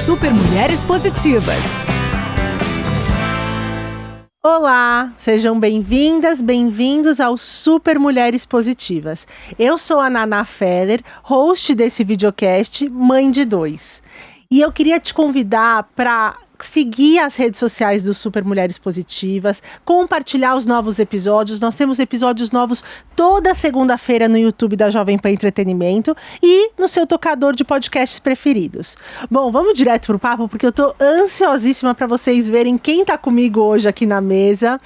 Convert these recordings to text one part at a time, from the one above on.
Super Mulheres Positivas. Olá, sejam bem-vindas, bem-vindos ao Super Mulheres Positivas. Eu sou a Naná Feller, host desse videocast, mãe de 2. E eu queria te convidar para seguir as redes sociais do Super Mulheres Positivas, compartilhar os novos episódios. Nós temos episódios novos toda segunda-feira no YouTube da Jovem Pan Entretenimento e no seu tocador de podcasts preferidos. Bom, vamos direto pro papo, porque eu tô ansiosíssima para vocês verem quem tá comigo hoje aqui na mesa.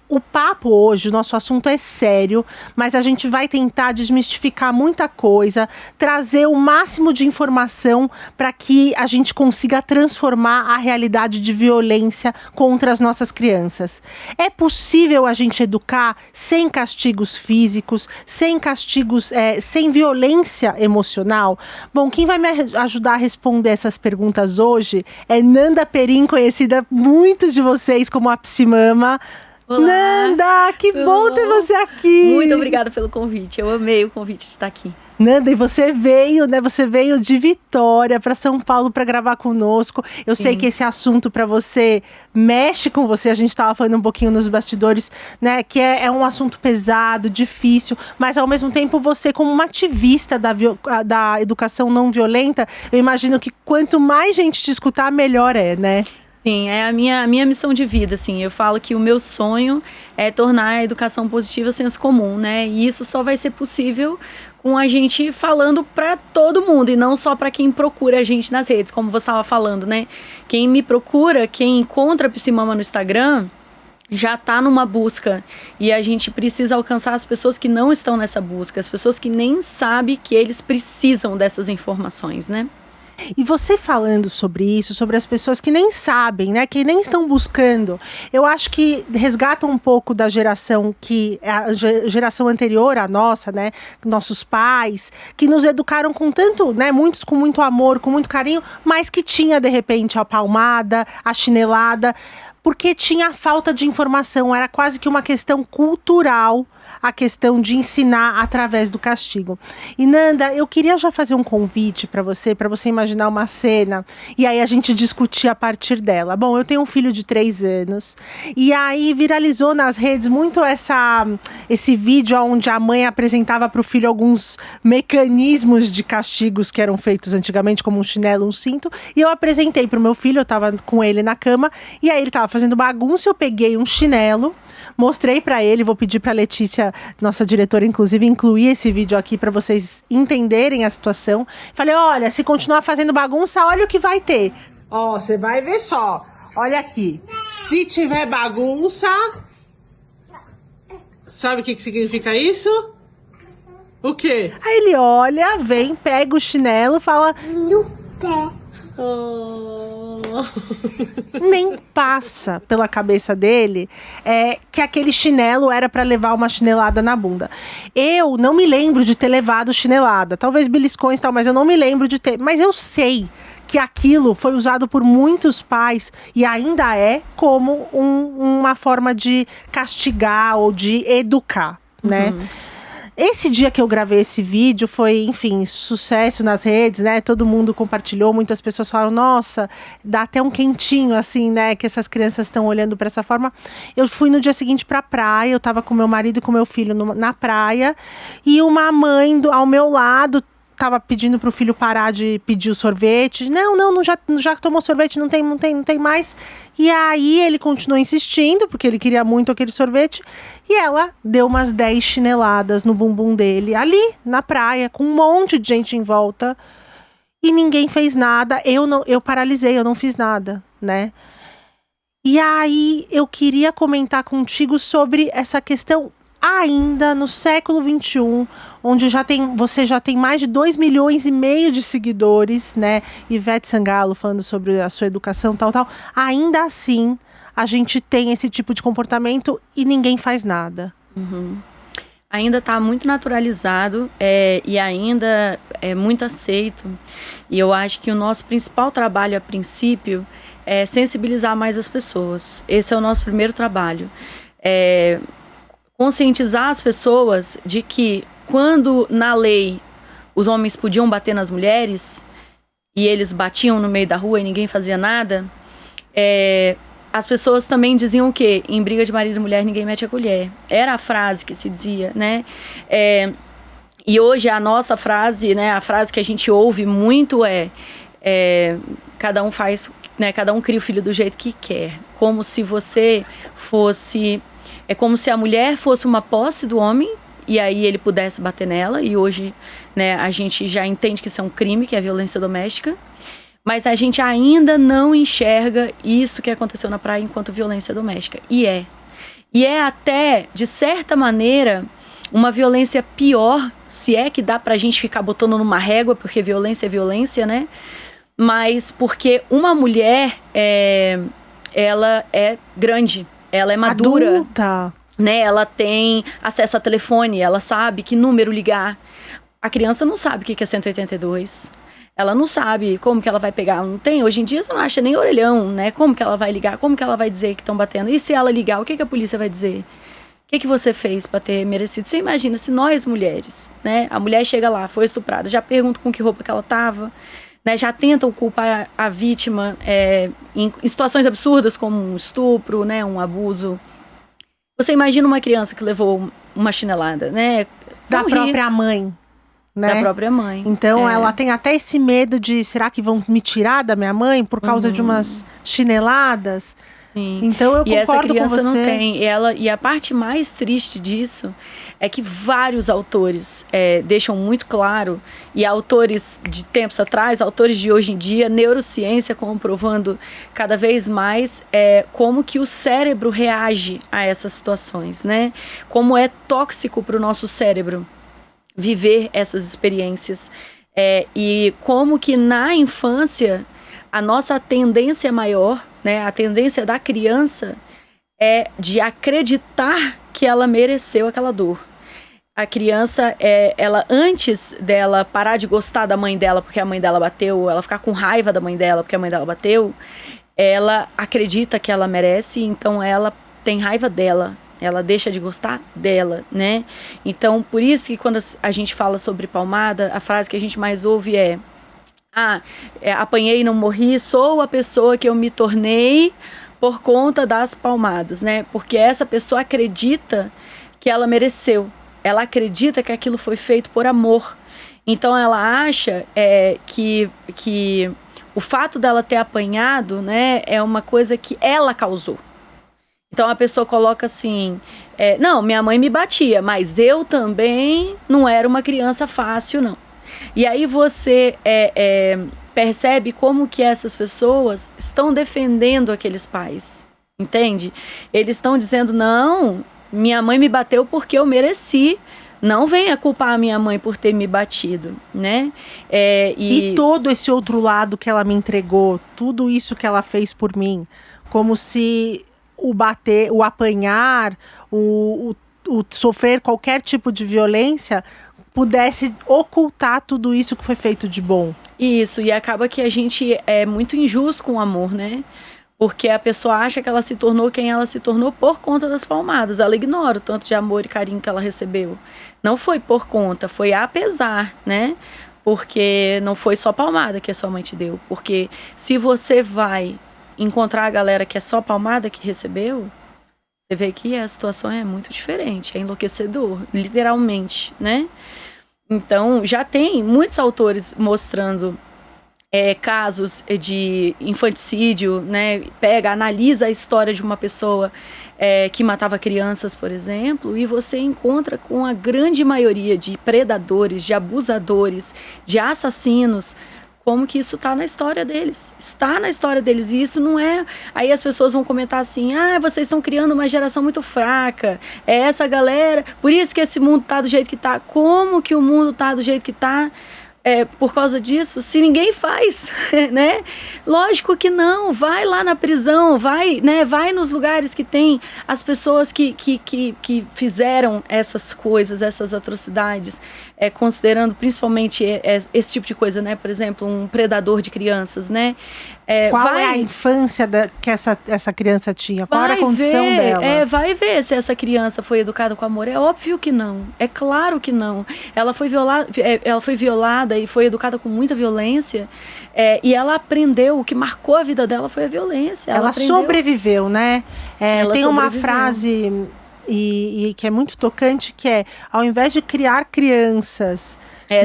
O papo hoje, o nosso assunto é sério, mas a gente vai tentar desmistificar muita coisa, trazer o máximo de informação para que a gente consiga transformar a realidade de violência contra as nossas crianças. É possível a gente educar sem castigos físicos, sem castigos, sem violência emocional? Bom, quem vai me ajudar a responder essas perguntas hoje é Nanda Perim, conhecida muitos de vocês como a Psimama. Olá. Nanda, que bom ter você aqui. Muito obrigada pelo convite. Eu amei o convite de estar aqui. Nanda, e você veio, né? Você veio de Vitória para São Paulo para gravar conosco. Eu sei que esse assunto para você mexe com você. A gente estava falando um pouquinho nos bastidores, né? Que é um assunto pesado, difícil, mas ao mesmo tempo você, como uma ativista da educação não violenta, eu imagino que quanto mais gente te escutar, melhor né? Sim, é a minha missão de vida, assim. Eu falo que o meu sonho é tornar a educação positiva senso comum, né? E isso só vai ser possível com a gente falando para todo mundo e não só para quem procura a gente nas redes, como você estava falando, né? Quem me procura, quem encontra a Psimama no Instagram, já está numa busca, e a gente precisa alcançar as pessoas que não estão nessa busca, as pessoas que nem sabem que eles precisam dessas informações, né? E você falando sobre isso, sobre as pessoas que nem sabem, né, que nem estão buscando, eu acho que resgata um pouco da geração que é a geração anterior à nossa, né, nossos pais, que nos educaram com tanto, né, muitos com muito amor, com muito carinho, mas que tinha de repente a palmada, a chinelada, porque tinha falta de informação, era quase que uma questão cultural, a questão de ensinar através do castigo. E Nanda, eu queria já fazer um convite para você imaginar uma cena, e aí a gente discutir a partir dela. Bom, eu tenho um filho de 3 anos, e aí viralizou nas redes muito esse vídeo onde a mãe apresentava para o filho alguns mecanismos de castigos que eram feitos antigamente, como um chinelo, um cinto, e eu apresentei para o meu filho, eu estava com ele na cama, e aí ele estava fazendo bagunça, eu peguei um chinelo, mostrei para ele, vou pedir para Letícia, nossa diretora, inclusive, incluir esse vídeo aqui para vocês entenderem a situação. Falei, olha, se continuar fazendo bagunça, olha o que vai ter. Ó, você vai ver só. Olha aqui. Se tiver bagunça... Sabe o que significa isso? O quê? Aí ele olha, vem, pega o chinelo, fala... No pé. Nem passa pela cabeça dele que aquele chinelo era para levar uma chinelada na bunda. Eu não me lembro de ter levado chinelada, talvez beliscões e tal, mas eu não me lembro de ter. Mas eu sei que aquilo foi usado por muitos pais e ainda é como uma forma de castigar ou de educar, né? Esse dia que eu gravei esse vídeo foi, enfim, sucesso nas redes, né? Todo mundo compartilhou, muitas pessoas falaram, nossa, dá até um quentinho, assim, né? Que essas crianças estão olhando para essa forma. Eu fui no dia seguinte pra praia, eu tava com meu marido e com meu filho na praia, e uma mãe ao meu lado tava pedindo pro filho parar de pedir o sorvete. Não, já tomou sorvete, não tem mais. E aí ele continuou insistindo, porque ele queria muito aquele sorvete. E ela deu umas 10 chineladas no bumbum dele, ali na praia, com um monte de gente em volta. E ninguém fez nada. Eu paralisei, eu não fiz nada, né? E aí eu queria comentar contigo sobre essa questão ainda no século XXI, onde você já tem mais de 2,5 milhões de seguidores, né? Ivete Sangalo falando sobre a sua educação, tal. Ainda assim, a gente tem esse tipo de comportamento e ninguém faz nada. Ainda está muito naturalizado e ainda é muito aceito. E eu acho que o nosso principal trabalho, a princípio, é sensibilizar mais as pessoas. Esse é o nosso primeiro trabalho. Conscientizar as pessoas de que quando na lei os homens podiam bater nas mulheres, e eles batiam no meio da rua e ninguém fazia nada, as pessoas também diziam o quê? Em briga de marido e mulher ninguém mete a colher. Era a frase que se dizia, né? E hoje a nossa frase, né, a frase que a gente ouve muito cada um faz, né, cada um cria o filho do jeito que quer. Como se você fosse... É como se a mulher fosse uma posse do homem e aí ele pudesse bater nela. E hoje, né, a gente já entende que isso é um crime, que é a violência doméstica. Mas a gente ainda não enxerga isso que aconteceu na praia enquanto violência doméstica. E é até, de certa maneira, uma violência pior, se é que dá pra gente ficar botando numa régua, porque violência é violência, né? Mas porque uma mulher, ela é grande, ela é madura. Adulta. Né? Ela tem acesso a telefone, ela sabe que número ligar. A criança não sabe o que é 182. Ela não sabe como que ela vai pegar, ela não tem. Hoje em dia você não acha nem orelhão, né? Como que ela vai ligar, como que ela vai dizer que estão batendo. E se ela ligar, o que a polícia vai dizer? O que você fez para ter merecido? Você imagina se nós mulheres, né? A mulher chega lá, foi estuprada, já pergunta com que roupa que ela tava, né? Já tentam culpar a vítima em situações absurdas como um estupro, né? Um abuso. Você imagina uma criança que levou uma chinelada, né? Da própria mãe. Né? Da própria mãe. Então ela tem até esse medo de, será que vão me tirar da minha mãe por causa de umas chineladas? Sim. Então eu concordo com você. E essa criança não tem. E a parte mais triste disso é que vários autores deixam muito claro, e autores de tempos atrás, autores de hoje em dia, neurociência comprovando cada vez mais como que o cérebro reage a essas situações, né? Como é tóxico para o nosso cérebro viver essas experiências. E como que na infância a nossa tendência maior, né, a tendência da criança é de acreditar que ela mereceu aquela dor. A criança, ela antes dela parar de gostar da mãe dela porque a mãe dela bateu, ela ficar com raiva da mãe dela porque a mãe dela bateu, ela acredita que ela merece, então ela tem raiva dela. Ela deixa de gostar dela, né? Então, por isso que quando a gente fala sobre palmada, a frase que a gente mais ouve apanhei e não morri, sou a pessoa que eu me tornei por conta das palmadas, né? Porque essa pessoa acredita que ela mereceu. Ela acredita que aquilo foi feito por amor. Então, ela acha que o fato dela ter apanhado, né, é uma coisa que ela causou. Então a pessoa coloca assim, não, minha mãe me batia, mas eu também não era uma criança fácil, não. E aí você percebe como que essas pessoas estão defendendo aqueles pais, entende? Eles estão dizendo, não, minha mãe me bateu porque eu mereci. Não venha culpar a minha mãe por ter me batido, né? E todo esse outro lado que ela me entregou, tudo isso que ela fez por mim, como se o bater, o apanhar, o sofrer qualquer tipo de violência pudesse ocultar tudo isso que foi feito de bom. Isso, e acaba que a gente é muito injusto com o amor, né? Porque a pessoa acha que ela se tornou quem ela se tornou por conta das palmadas. Ela ignora o tanto de amor e carinho que ela recebeu. Não foi por conta, foi apesar, né? Porque não foi só palmada que a sua mãe te deu. Porque se você vai encontrar a galera que é só palmada que recebeu, você vê que a situação é muito diferente, é enlouquecedor, literalmente, né? Então, já tem muitos autores mostrando casos de infanticídio, né? Analisa a história de uma pessoa que matava crianças, por exemplo, e você encontra com a grande maioria de predadores, de abusadores, de assassinos, como que isso está na história deles. Está na história deles. E isso não é... Aí as pessoas vão comentar assim, vocês estão criando uma geração muito fraca. É essa galera... Por isso que esse mundo está do jeito que está. Como que o mundo está do jeito que está? Por causa disso, se ninguém faz, né? Lógico que não, vai lá na prisão, vai, né? Vai nos lugares que tem as pessoas que fizeram essas coisas, essas atrocidades, considerando principalmente esse tipo de coisa, né? Por exemplo, um predador de crianças, né? Qual é a infância que essa criança tinha? Qual era a condição dela? Vai ver se essa criança foi educada com amor. É óbvio que não. É claro que não. Ela foi violada e foi educada com muita violência. E ela aprendeu, o que marcou a vida dela foi a violência. Ela sobreviveu, né? Tem uma sobreviveu. frase e que é muito tocante, que é: ao invés de criar crianças...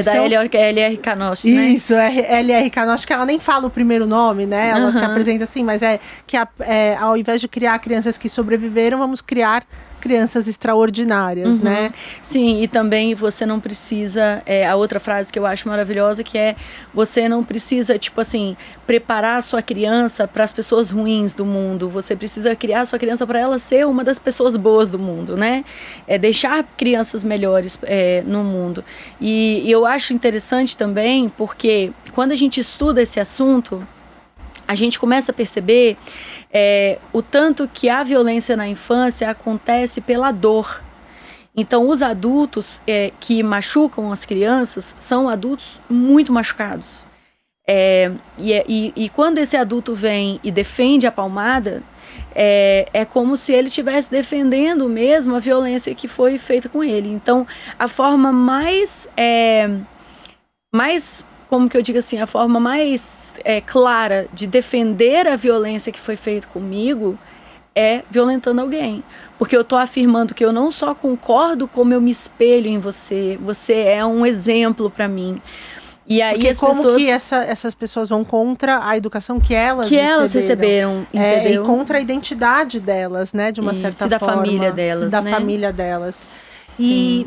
da L.R. Kanosh, né? Isso, L.R. Kanosh, que ela nem fala o primeiro nome, né? Ela se apresenta assim, mas ao invés de criar crianças que sobreviveram, vamos criar crianças extraordinárias, né? Sim, e também você não precisa, a outra frase que eu acho maravilhosa, que é: você não precisa, tipo assim, preparar a sua criança para as pessoas ruins do mundo, você precisa criar a sua criança para ela ser uma das pessoas boas do mundo, né? Deixar crianças melhores no mundo. E eu acho interessante também, porque quando a gente estuda esse assunto, a gente começa a perceber o tanto que a violência na infância acontece pela dor. Então, os adultos que machucam as crianças são adultos muito machucados. E quando esse adulto vem e defende a palmada, é como se ele estivesse defendendo mesmo a violência que foi feita com ele. Então, a forma mais como que eu digo assim, a forma mais clara de defender a violência que foi feita comigo é violentando alguém. Porque eu tô afirmando que eu não só concordo, como eu me espelho em você. Você é um exemplo para mim. E aí porque essas pessoas vão contra a educação que elas receberam, entendeu? E contra a identidade delas, né? De uma certa forma. Da família delas, da família delas. E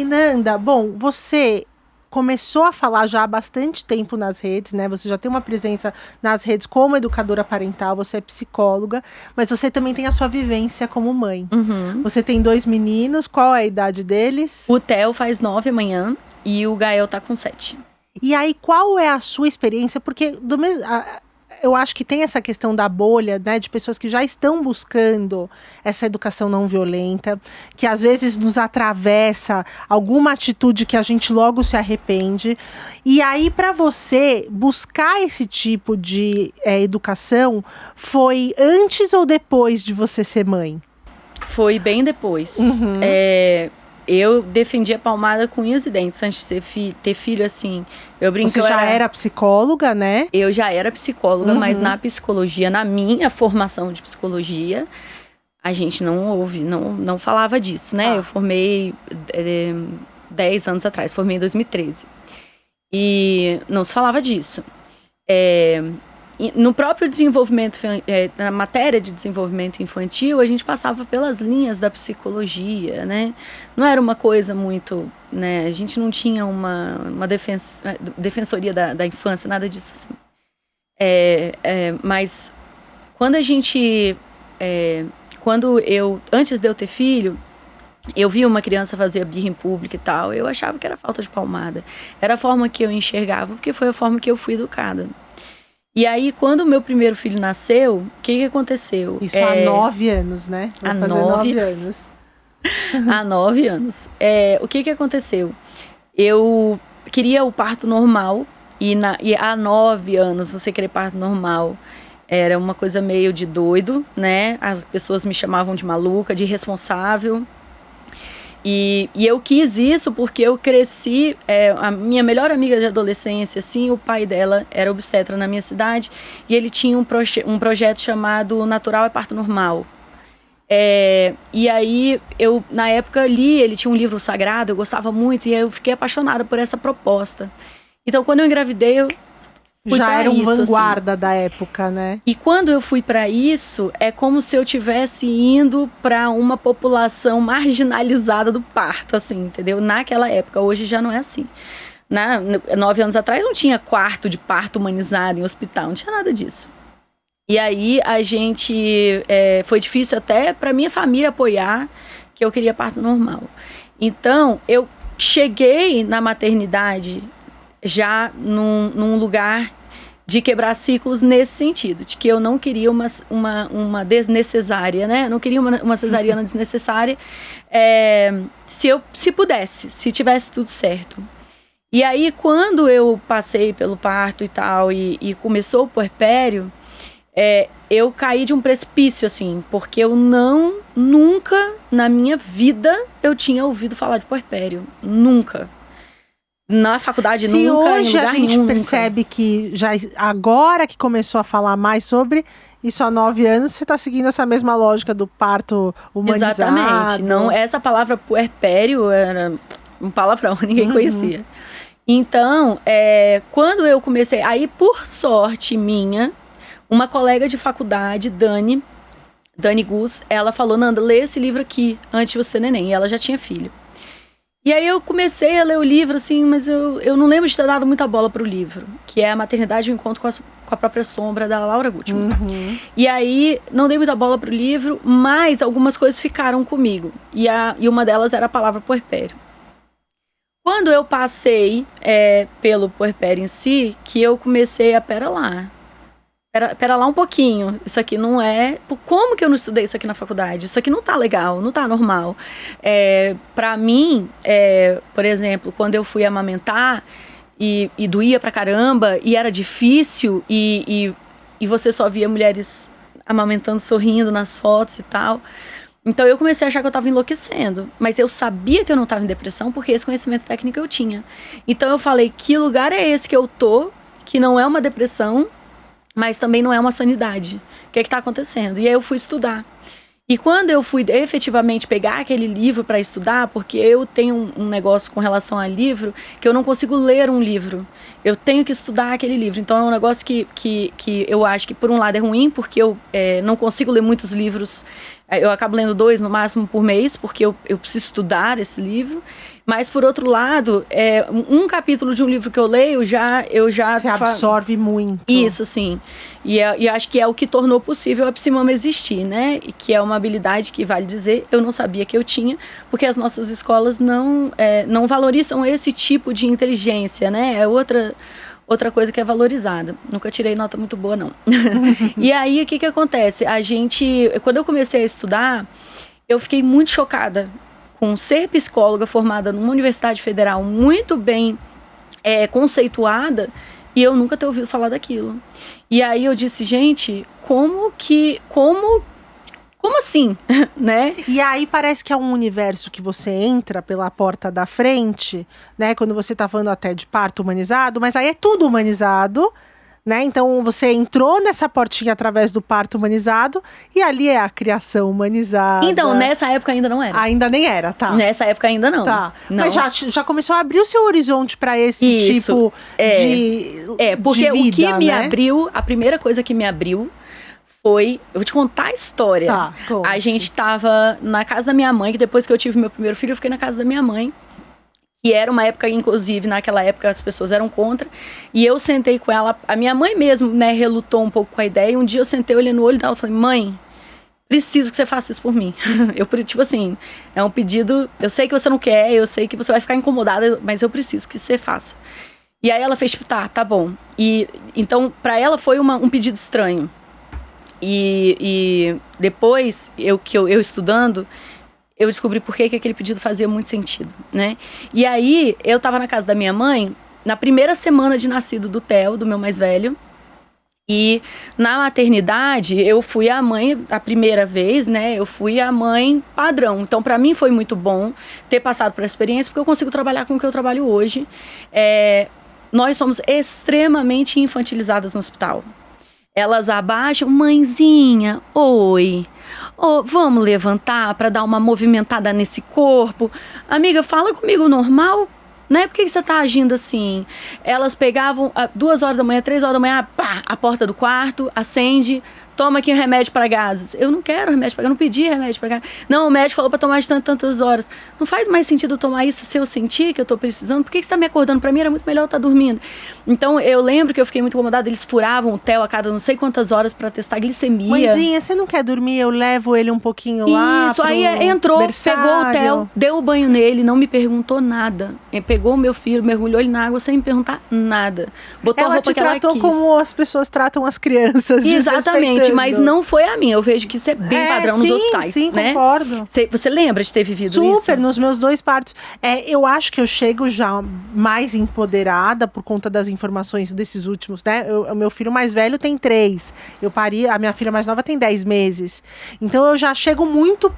Nanda, bom, você começou a falar já há bastante tempo nas redes, né? Você já tem uma presença nas redes como educadora parental, você é psicóloga, mas você também tem a sua vivência como mãe. Você tem 2 meninos, qual é a idade deles? O Theo faz 9 amanhã e o Gael tá com 7. E aí, qual é a sua experiência? Porque eu acho que tem essa questão da bolha, né, de pessoas que já estão buscando essa educação não violenta, que às vezes nos atravessa alguma atitude que a gente logo se arrepende. E aí, para você, buscar esse tipo de educação foi antes ou depois de você ser mãe? Foi bem depois. Eu defendi a palmada com unhas e dentes antes de ter filho, assim. Eu brinco. Você já era psicóloga, né? Eu já era psicóloga, mas na psicologia, na minha formação de psicologia, a gente não falava disso, né? Eu formei 10 anos atrás, formei em 2013. E não se falava disso. No próprio desenvolvimento, na matéria de desenvolvimento infantil, a gente passava pelas linhas da psicologia, né? Não era uma coisa muito, né? A gente não tinha uma defensoria da infância, nada disso assim. Mas quando antes de eu ter filho, eu vi uma criança fazer birra em público e tal, eu achava que era falta de palmada. Era a forma que eu enxergava, porque foi a forma que eu fui educada. E aí, quando o meu primeiro filho nasceu, o que aconteceu? Isso há 9 anos, né? Vai fazer 9 anos. Há 9 anos. O que aconteceu? Eu queria o parto normal, e há 9 anos você querer parto normal era uma coisa meio de doido, né? As pessoas me chamavam de maluca, de irresponsável. E eu quis isso porque eu cresci, a minha melhor amiga de adolescência, assim, o pai dela era obstetra na minha cidade, e ele tinha um projeto chamado Natural é Parto Normal. E aí, eu, na época, ele tinha um livro sagrado, eu gostava muito, e eu fiquei apaixonada por essa proposta. Então, quando eu engravidei, eu fui já era um vanguarda assim. Da época, né? E quando eu fui para isso, é como se eu tivesse indo para uma população marginalizada do parto, assim, entendeu? Naquela época, hoje já não é assim. 9 anos atrás não tinha quarto de parto humanizado em hospital, não tinha nada disso. E aí a gente, foi difícil até para minha família apoiar que eu queria parto normal. Então, eu cheguei na maternidade já num lugar de quebrar ciclos nesse sentido, de que eu não queria uma desnecessária, né? Não queria uma cesariana desnecessária, se pudesse, se tivesse tudo certo. E aí, quando eu passei pelo parto e tal, e começou o puerpério, eu caí de um precipício, assim, porque eu nunca na minha vida eu tinha ouvido falar de puerpério. Nunca. Na faculdade Se nunca, em hoje lugar a gente nenhum, percebe que já agora que começou a falar mais sobre isso há 9 anos, você está seguindo essa mesma lógica do parto humanizado. Exatamente. Não, essa palavra puerpério era um palavrão, ninguém conhecia. Então, quando eu comecei, aí por sorte minha, uma colega de faculdade, Dani Gus, ela falou, Nanda, lê esse livro aqui antes de você ter neném. E ela já tinha filho. E aí eu comecei a ler o livro, assim, mas eu não lembro de ter dado muita bola pro livro, que é A Maternidade e o Encontro com a Própria Sombra, da Laura Gutman. E aí, não dei muita bola pro livro, mas algumas coisas ficaram comigo. E uma delas era a palavra puerpério. Quando eu passei pelo puerpério em si, que eu comecei a, pera lá um pouquinho, isso aqui não é... Como que eu não estudei isso aqui na faculdade? Isso aqui não tá legal, não tá normal. Pra mim, por exemplo, quando eu fui amamentar e doía pra caramba, e era difícil, e você só via mulheres amamentando, sorrindo nas fotos e tal. Então eu comecei a achar que eu estava enlouquecendo, mas eu sabia que eu não estava em depressão porque esse conhecimento técnico eu tinha. Então eu falei, que lugar é esse que eu tô, que não é uma depressão, mas também não é uma sanidade. O que está acontecendo? E aí eu fui estudar. E quando eu fui efetivamente pegar aquele livro para estudar, porque eu tenho um negócio com relação a livro, que eu não consigo ler um livro. Eu tenho que estudar aquele livro. Então é um negócio que eu acho que por um lado é ruim, porque eu não consigo ler muitos livros. Eu acabo lendo 2 no máximo por mês, porque eu preciso estudar esse livro. Mas, por outro lado, um capítulo de um livro que eu leio, eu já você absorve muito. Isso, sim. E acho que é o que tornou possível a Psimama existir, né? E que é uma habilidade que, vale dizer, eu não sabia que eu tinha, porque as nossas escolas não valorizam esse tipo de inteligência, né? É outra coisa que é valorizada. Nunca tirei nota muito boa, não. E aí, o que acontece? Quando eu comecei a estudar, eu fiquei muito chocada com ser psicóloga formada numa universidade federal muito bem conceituada, e eu nunca ter ouvido falar daquilo. E aí eu disse, gente, como assim, né? E aí parece que é um universo que você entra pela porta da frente, né? Quando você tá falando até de parto humanizado, mas aí é tudo humanizado, né? Então você entrou nessa portinha através do parto humanizado e ali é a criação humanizada. Então, nessa época ainda não era. Ainda nem era, tá? Nessa época ainda não. Tá. Não. Mas já começou a abrir o seu horizonte para esse tipo porque de vida, o que me né? abriu, a primeira coisa que me abriu foi... Eu vou te contar a história. Tá, conte. A gente tava na casa da minha mãe, que depois que eu tive meu primeiro filho, eu fiquei na casa da minha mãe. Que era uma época, inclusive, naquela época as pessoas eram contra. E eu sentei com ela, a minha mãe mesmo, né, relutou um pouco com a ideia. Um dia eu sentei, olhei no olho dela e falei, mãe, preciso que você faça isso por mim. Tipo assim, é um pedido, eu sei que você não quer, eu sei que você vai ficar incomodada, mas eu preciso que você faça. E aí ela fez, tipo, tá bom. E então, pra ela foi um pedido estranho. E depois, eu estudando, eu descobri por que aquele pedido fazia muito sentido, né? E aí, eu tava na casa da minha mãe, na primeira semana de nascido do Theo, do meu mais velho. E na maternidade, eu fui a mãe, a primeira vez, né? Eu fui a mãe padrão. Então, pra mim, foi muito bom ter passado por essa experiência, porque eu consigo trabalhar com o que eu trabalho hoje. Nós somos extremamente infantilizadas no hospital. Elas abaixam, mãezinha, oi, vamos levantar para dar uma movimentada nesse corpo. Amiga, fala comigo normal, né? Por que você tá agindo assim? Elas pegavam 2 horas da manhã, 3 horas da manhã, pá, a porta do quarto, acende, toma aqui um remédio para gases. Eu não quero remédio para gases, eu não pedi remédio para gases. Não, o médico falou para tomar de tantas horas. Não faz mais sentido eu tomar isso se eu sentir que eu tô precisando. Por que você tá me acordando? Para mim era muito melhor eu estar dormindo. Então eu lembro que eu fiquei muito incomodada. Eles furavam o Theo a cada não sei quantas horas para testar a glicemia. Mãezinha, você não quer dormir? Eu levo ele um pouquinho lá. Isso, aí entrou, berçário. Pegou o Theo, deu o banho nele, não me perguntou nada. Pegou o meu filho, mergulhou ele na água sem me perguntar nada. Botou ela a roupa te que ela tratou quis. como as pessoas tratam as crianças. Exatamente. dando. mas não foi a minha. Eu vejo que isso é bem padrão nos hospitais, sim, né? Concordo. Você lembra de ter vivido isso? Super, nos meus 2 partos. Eu acho que eu chego já mais empoderada por conta das informações desses últimos, né? O meu filho mais velho tem 3. Eu pari, a minha filha mais nova tem 10 meses. Então eu já chego muito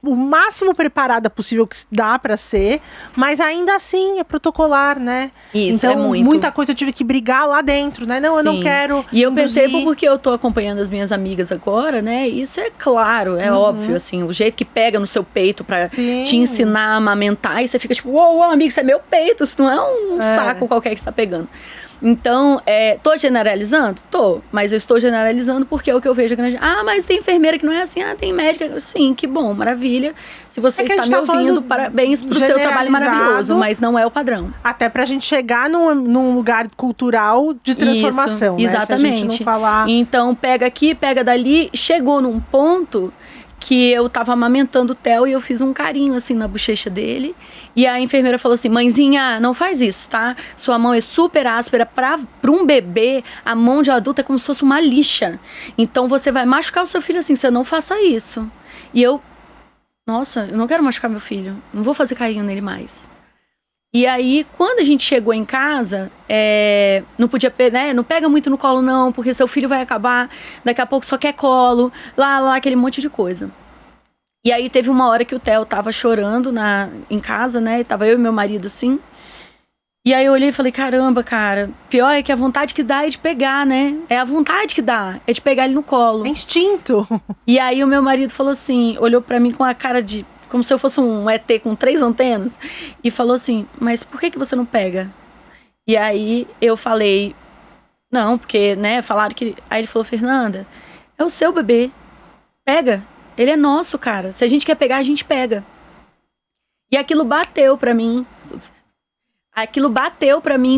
o máximo preparada possível que dá pra ser, mas ainda assim é protocolar, né? Isso, então, é muito. muita coisa eu tive que brigar lá dentro, né? Não, eu não quero E eu induzir. percebo porque eu tô acompanhando as minhas amigas agora, né? Isso é claro, é óbvio, assim, o jeito que pega no seu peito pra te ensinar a amamentar, e você fica tipo, uou, amigo, isso é meu peito, isso não é um saco qualquer que você tá pegando. Então, tô generalizando? Tô, mas eu estou generalizando porque é o que eu vejo grande. Ah, mas tem enfermeira que não é assim, tem médica. Sim, que bom, maravilha. Se você está me ouvindo, parabéns pro seu trabalho maravilhoso, mas não é o padrão. Até pra gente chegar num lugar cultural de transformação, isso, né? Exatamente. Se a gente não falar... Então, pega aqui, pega dali, chegou num ponto que eu tava amamentando o Theo e eu fiz um carinho assim na bochecha dele. E a enfermeira falou assim, mãezinha, não faz isso, tá? Sua mão é super áspera. Pra um bebê, a mão de um adulto é como se fosse uma lixa. Então você vai machucar o seu filho assim, você não faça isso. E eu, nossa, eu não quero machucar meu filho. Não vou fazer carinho nele mais. E aí, quando a gente chegou em casa, não podia, né, não pega muito no colo não, porque seu filho vai acabar, daqui a pouco só quer colo, lá, aquele monte de coisa. E aí teve uma hora que o Theo tava chorando em casa, né, e tava eu e meu marido assim, e aí eu olhei e falei, caramba, cara, pior é que a vontade que dá é de pegar, né, é a vontade que dá, é de pegar ele no colo. É instinto. E aí o meu marido falou assim, olhou pra mim com a cara de... como se eu fosse um ET com 3 antenas, e falou assim, mas por que você não pega? E aí eu falei, não, porque, né, falaram que... Aí ele falou, Fernanda, é o seu bebê, pega, ele é nosso, cara, se a gente quer pegar, a gente pega. E aquilo bateu pra mim,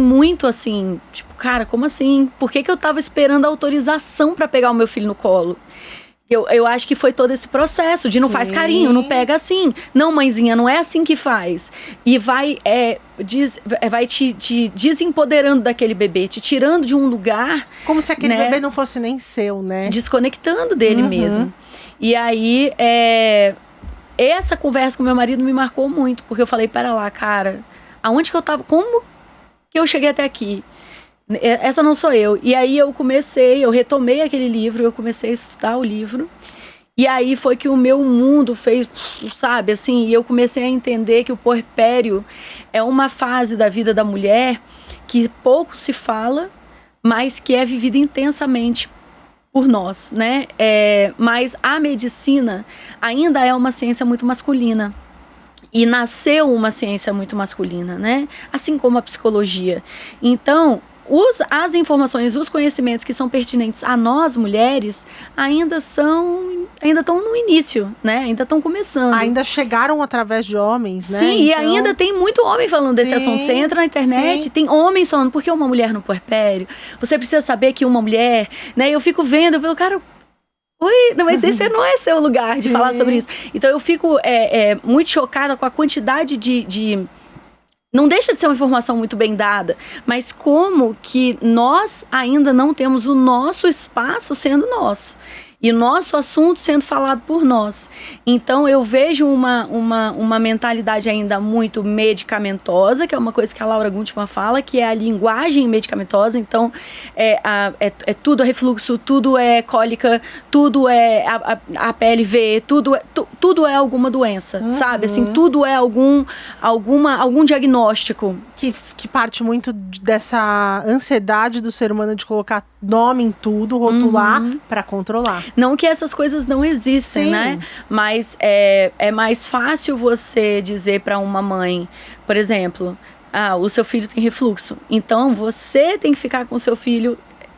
muito assim, tipo, cara, como assim? Por que eu tava esperando a autorização pra pegar o meu filho no colo? Eu acho que foi todo esse processo de não faz carinho, não pega assim. Não, mãezinha, não é assim que faz. E vai te desempoderando daquele bebê, te tirando de um lugar... Como se aquele bebê não fosse nem seu, né? Te desconectando dele mesmo. E aí, essa conversa com meu marido me marcou muito, porque eu falei, pera lá, cara, aonde que eu tava? Como que eu cheguei até aqui? Essa não sou eu. E aí eu retomei aquele livro, eu comecei a estudar o livro. E aí foi que o meu mundo fez, sabe, assim, e eu comecei a entender que o puerpério é uma fase da vida da mulher que pouco se fala, mas que é vivida intensamente por nós, né? Mas a medicina ainda é uma ciência muito masculina. E nasceu uma ciência muito masculina, né? Assim como a psicologia. Então... as informações, os conhecimentos que são pertinentes a nós, mulheres, ainda estão no início, né? Ainda estão começando. Ainda chegaram através de homens, né? Sim, e ainda tem muito homem falando desse assunto. Você entra na internet, tem homens falando, por que uma mulher no puerpério? Você precisa saber que uma mulher, né? Eu fico vendo, eu falo, cara... Oi, mas esse não é seu lugar de falar sobre isso. Então eu fico muito chocada com a quantidade de não deixa de ser uma informação muito bem dada, mas como que nós ainda não temos o nosso espaço sendo nosso. E nosso assunto sendo falado por nós. Então eu vejo uma mentalidade ainda muito medicamentosa, que é uma coisa que a Laura Gutman fala, que é a linguagem medicamentosa. Então tudo é refluxo, tudo é cólica, tudo é a PLV, tudo é alguma doença, sabe? Assim, tudo é algum diagnóstico. Que parte muito dessa ansiedade do ser humano de colocar nome em tudo, rotular, para controlar. Não que essas coisas não existem, né? Mas é mais fácil você dizer para uma mãe, por exemplo, o seu filho tem refluxo. Então, você tem que ficar com o seu filho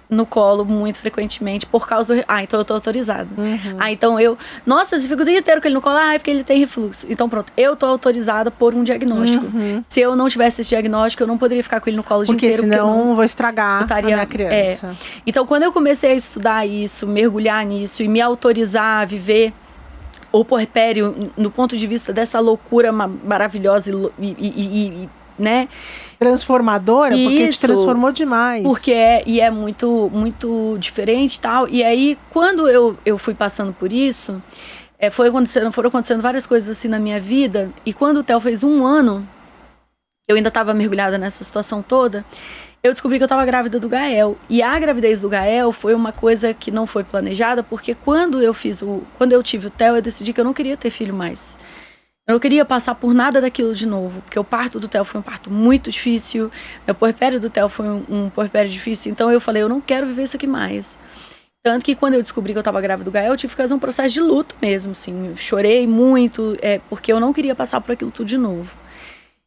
no colo muito frequentemente por causa do... então eu tô autorizada. Então nossa, você fica o dia inteiro com ele no colo, é porque ele tem refluxo. Então pronto, eu tô autorizada por um diagnóstico. Se eu não tivesse esse diagnóstico, eu não poderia ficar com ele no colo o dia inteiro. Porque senão eu vou estragar a minha criança. Então quando eu comecei a estudar isso, mergulhar nisso e me autorizar a viver o puerpério no ponto de vista dessa loucura maravilhosa e né? Transformadora, porque te transformou demais. Porque é muito, muito diferente e tal. E aí, quando eu fui passando por isso, foram acontecendo várias coisas assim na minha vida. E quando o Theo fez 1 ano, eu ainda estava mergulhada nessa situação toda, eu descobri que eu estava grávida do Gael. E a gravidez do Gael foi uma coisa que não foi planejada, porque quando eu tive o Theo, eu decidi que eu não queria ter filho mais. Eu não queria passar por nada daquilo de novo, porque o parto do Theo foi um parto muito difícil, o puerpério do Theo foi um puerpério difícil, então eu falei, eu não quero viver isso aqui mais. Tanto que quando eu descobri que eu estava grávida do Gael, eu tive que fazer um processo de luto mesmo, assim, eu chorei muito, porque eu não queria passar por aquilo tudo de novo.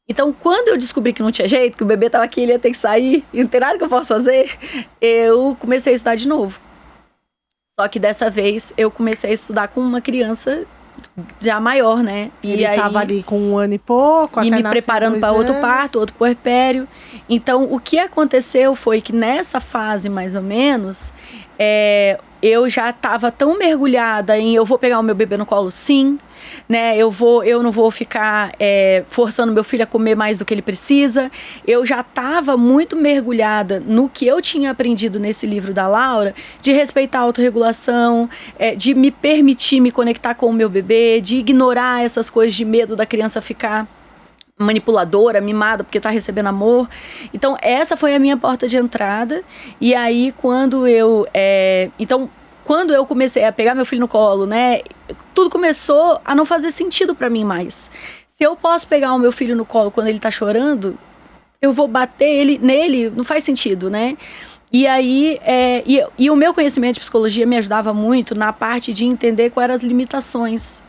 Então, quando eu descobri que não tinha jeito, que o bebê estava aqui, ele ia ter que sair, e não tem nada que eu possa fazer, eu comecei a estudar de novo. Só que dessa vez, eu comecei a estudar com uma criança já maior, né? Ele estava ali com 1 ano e pouco, e me preparando para outro parto, outro puerpério. Então, o que aconteceu foi que nessa fase, mais ou menos, eu já estava tão mergulhada em eu vou pegar o meu bebê no colo, sim, né? Eu não vou ficar forçando meu filho a comer mais do que ele precisa. Eu já estava muito mergulhada no que eu tinha aprendido nesse livro da Laura, de respeitar a autorregulação, de me permitir me conectar com o meu bebê, de ignorar essas coisas de medo da criança ficar manipuladora, mimada, porque tá recebendo amor. Então, essa foi a minha porta de entrada. E aí, quando eu comecei a pegar meu filho no colo, né, tudo começou a não fazer sentido pra mim mais. Se eu posso pegar o meu filho no colo quando ele tá chorando, eu vou bater nele, não faz sentido, né? E aí, o meu conhecimento de psicologia me ajudava muito na parte de entender quais eram as limitações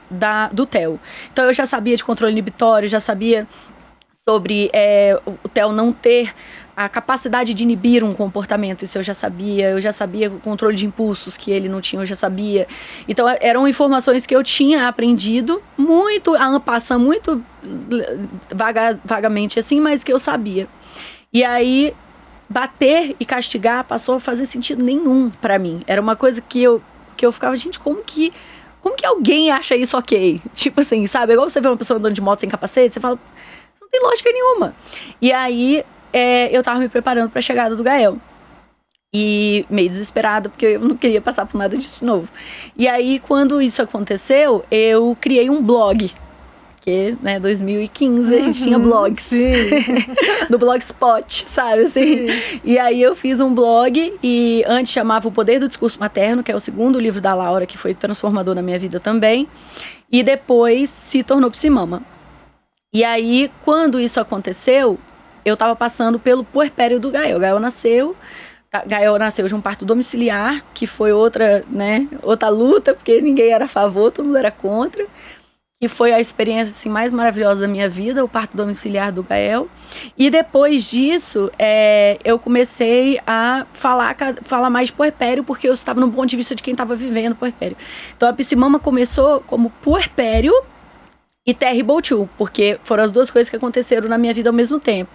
do Theo. Então, eu já sabia de controle inibitório, já sabia sobre o Theo não ter a capacidade de inibir um comportamento, isso eu já sabia o controle de impulsos que ele não tinha, eu já sabia. Então, eram informações que eu tinha aprendido muito, en passant, muito vagamente assim, mas que eu sabia. E aí, bater e castigar passou a fazer sentido nenhum pra mim. Era uma coisa que eu ficava, gente, como que alguém acha isso ok? Tipo assim, sabe? Igual você vê uma pessoa andando de moto sem capacete, você fala, não tem lógica nenhuma. E aí, eu tava me preparando pra chegada do Gael. E meio desesperada, porque eu não queria passar por nada disso de novo. E aí, quando isso aconteceu, eu criei um blog. Porque, né, 2015 a gente tinha blogs. No Blogspot, sabe, assim. Sim. E aí eu fiz um blog, e antes chamava O Poder do Discurso Materno, que é o segundo livro da Laura, que foi transformador na minha vida também. E depois se tornou Psimama. E aí, quando isso aconteceu, eu tava passando pelo puerpério do Gael. Gael nasceu de um parto domiciliar, que foi outra luta, porque ninguém era a favor, todo mundo era contra. Que foi a experiência assim, mais maravilhosa da minha vida, o parto domiciliar do Gael. E depois disso, eu comecei a falar mais de puerpério, porque eu estava no ponto de vista de quem estava vivendo puerpério. Então, a Psimama começou como puerpério e Terrible Two, porque foram as duas coisas que aconteceram na minha vida ao mesmo tempo.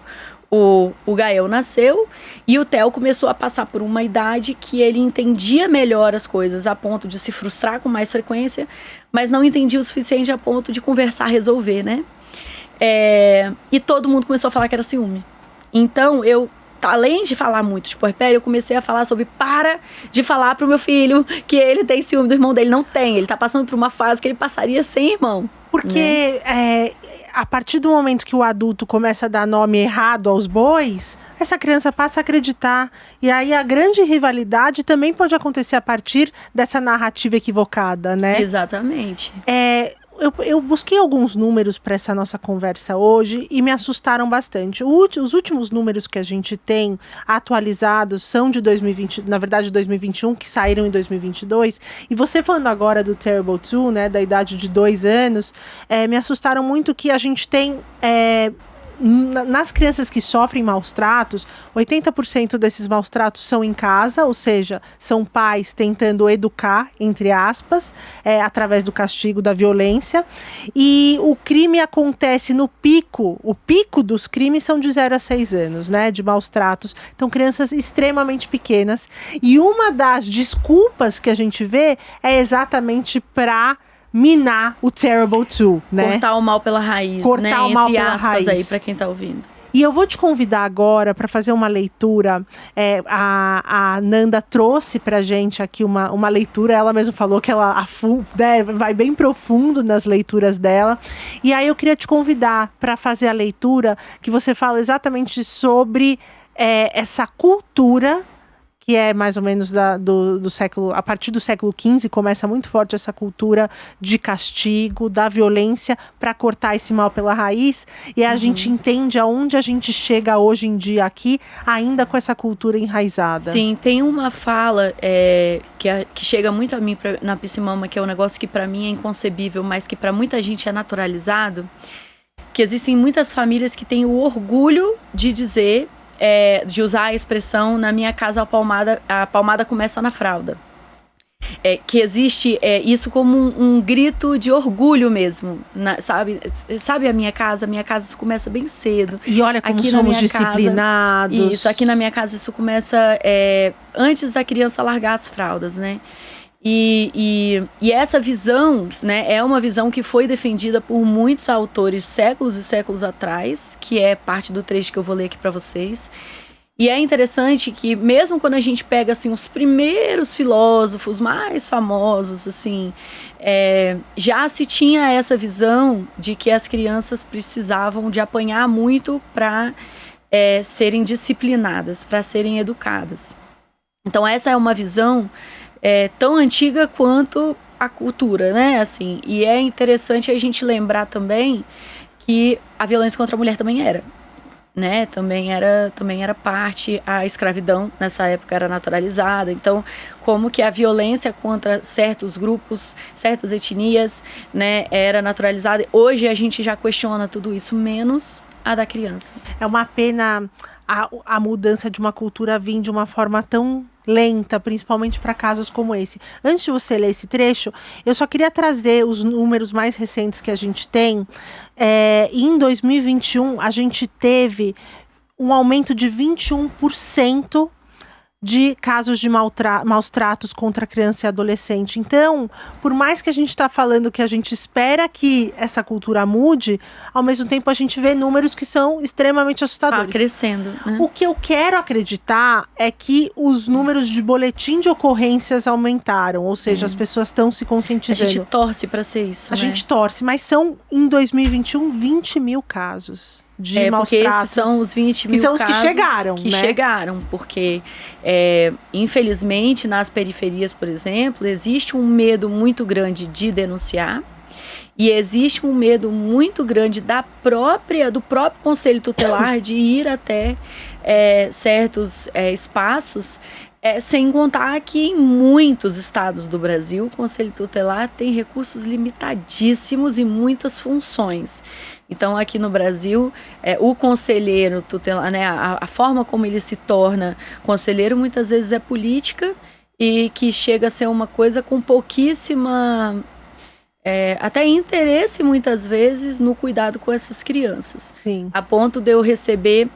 O Gael nasceu e o Theo começou a passar por uma idade que ele entendia melhor as coisas, a ponto de se frustrar com mais frequência, mas não entendia o suficiente a ponto de conversar, resolver, né? E todo mundo começou a falar que era ciúme. Então, além de falar muito de puerpério, eu comecei a falar sobre para de falar pro meu filho que ele tem ciúme do irmão dele. Não tem, ele tá passando por uma fase que ele passaria sem irmão. Porque a partir do momento que o adulto começa a dar nome errado aos bois, essa criança passa a acreditar. E aí a grande rivalidade também pode acontecer a partir dessa narrativa equivocada, né? Exatamente. Eu busquei alguns números para essa nossa conversa hoje e me assustaram bastante. Os últimos números que a gente tem atualizados são de 2020, na verdade 2021, que saíram em 2022. E você falando agora do Terrible Two, né, da idade de 2 anos, me assustaram muito que a gente tem... nas crianças que sofrem maus tratos, 80% desses maus tratos são em casa, ou seja, são pais tentando educar, entre aspas, através do castigo, da violência. E o crime acontece no pico, o pico dos crimes são de 0 a 6 anos, né, de maus tratos. Então, crianças extremamente pequenas. E uma das desculpas que a gente vê é exatamente para minar o Terrible Two, né? Cortar o mal pela raiz, Cortar né? o mal Entre pela aspas raiz. aí, pra quem tá ouvindo. E eu vou te convidar agora para fazer uma leitura. A Nanda trouxe pra gente aqui uma leitura. Ela mesma falou que ela vai bem profundo nas leituras dela. E aí eu queria te convidar para fazer a leitura que você fala exatamente sobre essa cultura, que é mais ou menos do século, a partir do século XV, começa muito forte essa cultura de castigo, da violência, para cortar esse mal pela raiz. E a gente entende aonde a gente chega hoje em dia aqui, ainda com essa cultura enraizada. Sim, tem uma fala que chega muito a mim na Pssimama, que é um negócio que para mim é inconcebível, mas que para muita gente é naturalizado, que existem muitas famílias que têm o orgulho de dizer... de usar a expressão, na minha casa a palmada começa na fralda. Que existe isso como um grito de orgulho mesmo, sabe a minha casa isso começa bem cedo. E olha como aqui somos disciplinados. Isso, aqui na minha casa isso começa antes da criança largar as fraldas, né? E essa visão, né, é uma visão que foi defendida por muitos autores séculos e séculos atrás, que é parte do trecho que eu vou ler aqui para vocês. E é interessante que mesmo quando a gente pega assim, os primeiros filósofos mais famosos, assim, já se tinha essa visão de que as crianças precisavam de apanhar muito para serem disciplinadas, para serem educadas. Então essa é uma visão tão antiga quanto a cultura, né? Assim, e é interessante a gente lembrar também que a violência contra a mulher também era, né? Também era parte, a escravidão nessa época era naturalizada. Então, como que a violência contra certos grupos, certas etnias, né, era naturalizada. Hoje a gente já questiona tudo isso, menos a da criança. É uma pena a mudança de uma cultura vir de uma forma tão lenta, principalmente para casos como esse. Antes de você ler esse trecho, eu só queria trazer os números mais recentes que a gente tem. Em 2021, a gente teve um aumento de 21% de casos de maus tratos contra criança e adolescente. Então, por mais que a gente está falando que a gente espera que essa cultura mude, ao mesmo tempo a gente vê números que são extremamente assustadores. Crescendo, né? O que eu quero acreditar é que os números de boletim de ocorrências aumentaram, ou seja, as pessoas estão se conscientizando. A gente torce para ser isso, A gente torce, mas são, em 2021, 20 mil casos de maus porque tratos. Esses são os 20 mil são os casos que chegaram, que né? chegaram, porque infelizmente nas periferias, por exemplo, existe um medo muito grande de denunciar e existe um medo muito grande do próprio Conselho Tutelar de ir até certos espaços, sem contar que em muitos estados do Brasil o Conselho Tutelar tem recursos limitadíssimos e muitas funções. Então, aqui no Brasil, o conselheiro tutelar, né, a forma como ele se torna conselheiro, muitas vezes é política e que chega a ser uma coisa com pouquíssima, até interesse, muitas vezes, no cuidado com essas crianças. Sim. A ponto de eu receber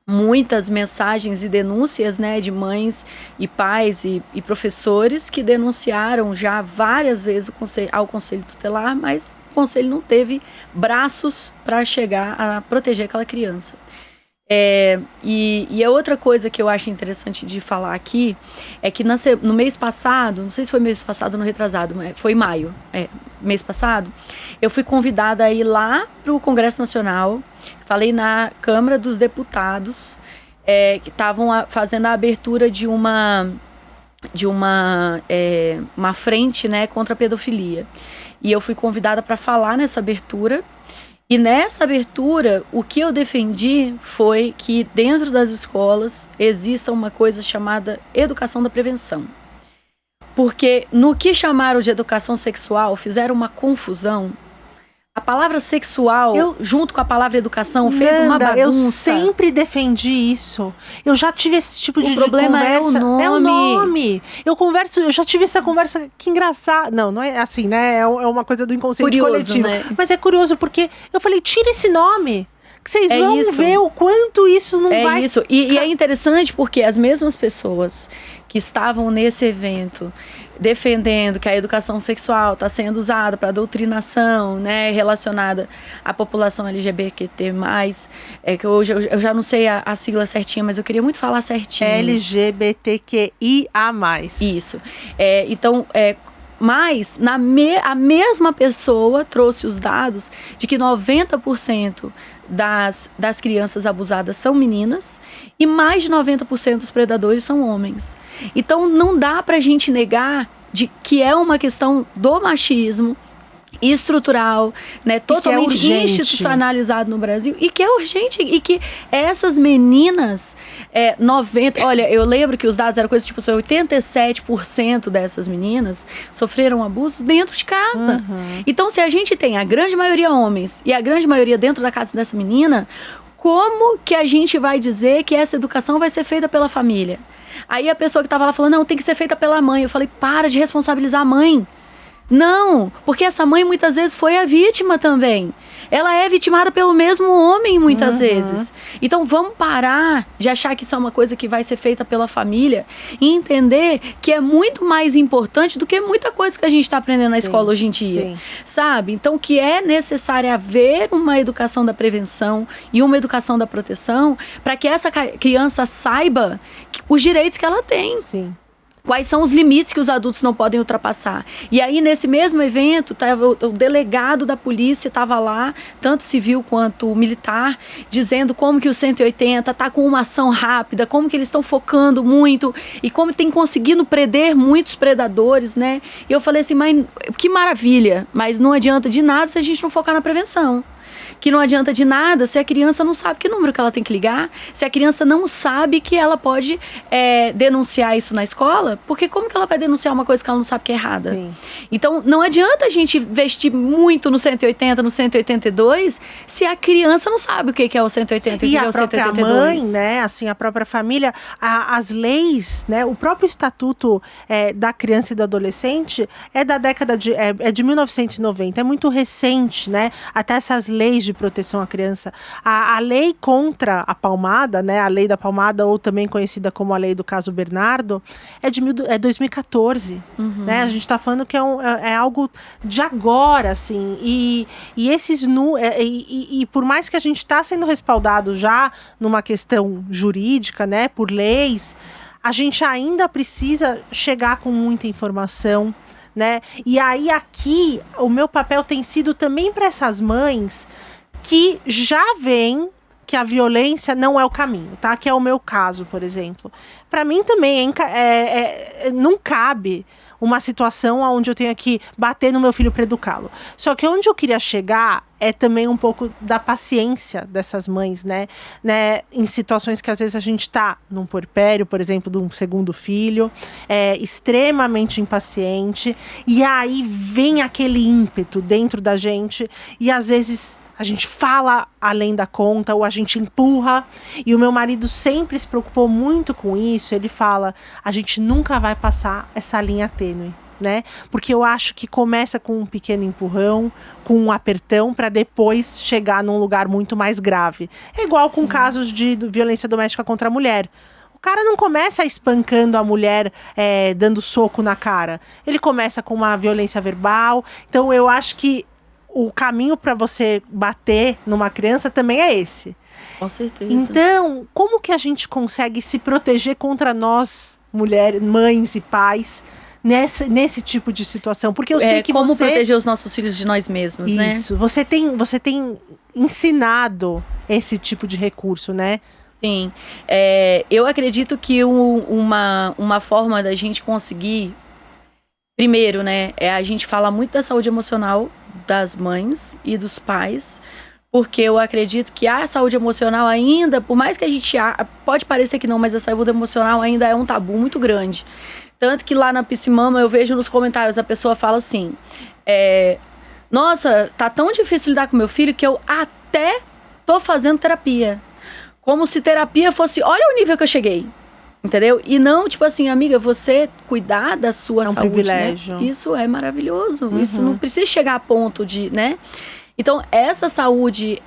muitas mensagens e denúncias, né, de mães e pais e professores que denunciaram já várias vezes ao Conselho Tutelar, mas o Conselho não teve braços para chegar a proteger aquela criança. E a outra coisa que eu acho interessante de falar aqui é que no mês passado, não sei se foi mês passado ou no retrasado, mas foi em maio, mês passado, eu fui convidada a ir lá para o Congresso Nacional, falei na Câmara dos Deputados, que estavam fazendo a abertura de uma frente, né, contra a pedofilia. E eu fui convidada para falar nessa abertura. E nessa abertura, o que eu defendi foi que dentro das escolas exista uma coisa chamada educação da prevenção. Porque no que chamaram de educação sexual, fizeram uma confusão. A palavra sexual, junto com a palavra educação, fez uma bagunça. Eu sempre defendi isso. Eu já tive esse tipo de conversa. O problema é o nome. É o nome. Eu já tive essa conversa. Que engraçado. Não é assim, né? É uma coisa do inconsciente coletivo. Né? Mas é curioso porque eu falei, tira esse nome. Que vocês vão ver o quanto isso não vai... Isso. E é interessante porque as mesmas pessoas que estavam nesse evento defendendo que a educação sexual está sendo usada para doutrinação, né, relacionada à população LGBT+, que hoje eu já não sei a sigla certinha, mas eu queria muito falar certinho. LGBTQIA+. Isso. Então, mas a mesma pessoa trouxe os dados de que 90% das crianças abusadas são meninas e mais de 90% dos predadores são homens. Então não dá pra gente negar de que é uma questão do machismo estrutural, né, totalmente institucionalizado no Brasil e que é urgente e que essas meninas 90, olha, eu lembro que os dados eram coisa tipo 87% dessas meninas sofreram abusos dentro de casa. Então se a gente tem a grande maioria homens e a grande maioria dentro da casa dessa menina, como que a gente vai dizer que essa educação vai ser feita pela família? Aí a pessoa que estava lá falou, não, tem que ser feita pela mãe. Eu falei, para de responsabilizar a mãe. Não, porque essa mãe muitas vezes foi a vítima também. Ela é vitimada pelo mesmo homem muitas vezes. Então vamos parar de achar que isso é uma coisa que vai ser feita pela família e entender que é muito mais importante do que muita coisa que a gente está aprendendo na escola hoje em dia. Sabe? Então que é necessário haver uma educação da prevenção e uma educação da proteção para que essa criança saiba os direitos que ela tem. Sim. Quais são os limites que os adultos não podem ultrapassar. E aí, nesse mesmo evento, o delegado da polícia estava lá, tanto civil quanto militar, dizendo como que o 180 está com uma ação rápida, como que eles estão focando muito e como tem conseguido prender muitos predadores, né? E eu falei assim, mas que maravilha, mas não adianta de nada se a gente não focar na prevenção. Que não adianta de nada se a criança não sabe que número que ela tem que ligar, se a criança não sabe que ela pode denunciar isso na escola, porque como que ela vai denunciar uma coisa que ela não sabe que é errada? Sim. Então, não adianta a gente investir muito no 180, no 182, se a criança não sabe o que é o 180 e o que é o 182. E a própria mãe, né, assim, a própria família, as leis, né, o próprio Estatuto da Criança e do Adolescente é da década de 1990, é muito recente, né, até essas leis de proteção à criança. A lei contra a palmada, né, a lei da palmada, ou também conhecida como a lei do caso Bernardo, é de 2014. Né? A gente está falando que é algo de agora, assim. E por mais que a gente está sendo respaldado já numa questão jurídica, né, por leis, a gente ainda precisa chegar com muita informação, né? E aí aqui o meu papel tem sido também para essas mães que já veem que a violência não é o caminho, tá? Que é o meu caso, por exemplo. Para mim também não cabe uma situação onde eu tenha que bater no meu filho para educá-lo. Só que onde eu queria chegar é também um pouco da paciência dessas mães, né? Em situações que às vezes a gente está num puerpério, por exemplo, de um segundo filho, extremamente impaciente, e aí vem aquele ímpeto dentro da gente, e às vezes a gente fala além da conta ou a gente empurra. E o meu marido sempre se preocupou muito com isso. Ele fala, a gente nunca vai passar essa linha tênue, né? Porque eu acho que começa com um pequeno empurrão, com um apertão, para depois chegar num lugar muito mais grave. É igual com casos de violência doméstica contra a mulher. O cara não começa espancando a mulher, dando soco na cara. Ele começa com uma violência verbal. Então eu acho que o caminho para você bater numa criança também é esse. Com certeza. Então, como que a gente consegue se proteger contra nós, mulheres, mães e pais, nesse tipo de situação? Porque eu sei que como proteger os nossos filhos de nós mesmos, né? Isso. Você tem ensinado esse tipo de recurso, né? Sim. Eu acredito que uma forma da gente conseguir, primeiro, né, é a gente falar muito da saúde emocional das mães e dos pais, porque eu acredito que a saúde emocional ainda, por mais que a gente pode parecer que não, mas a saúde emocional ainda é um tabu muito grande. Tanto que lá na Psimama eu vejo nos comentários, a pessoa fala assim, nossa, tá tão difícil lidar com meu filho que eu até tô fazendo terapia. Como se terapia fosse, olha o nível que eu cheguei. Entendeu? E não, tipo assim, amiga, você cuidar da sua saúde, privilégio. Né? Isso é maravilhoso. Isso não precisa chegar a ponto de, né? Então, essa saúde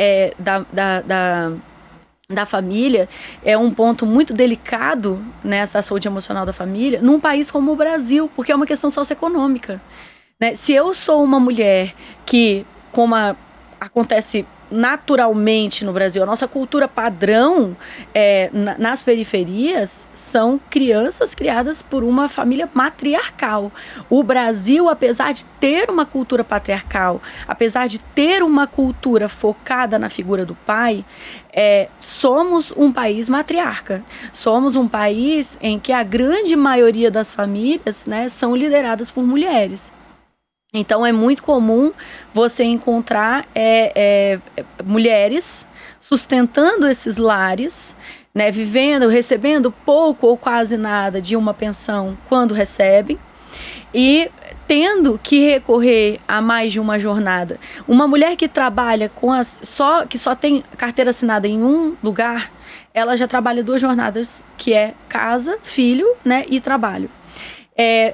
da família é um ponto muito delicado, né, da saúde emocional da família, num país como o Brasil, porque é uma questão socioeconômica, né? Se eu sou uma mulher que, como acontece naturalmente no Brasil, a nossa cultura padrão nas periferias são crianças criadas por uma família matriarcal. O Brasil, apesar de ter uma cultura patriarcal, apesar de ter uma cultura focada na figura do pai, somos um país matriarca. Somos um país em que a grande maioria das famílias, né, são lideradas por mulheres. Então é muito comum você encontrar mulheres sustentando esses lares, né, vivendo, recebendo pouco ou quase nada de uma pensão quando recebem e tendo que recorrer a mais de uma jornada. Uma mulher que trabalha que só tem carteira assinada em um lugar, ela já trabalha 2 jornadas, que é casa, filho, né, e trabalho.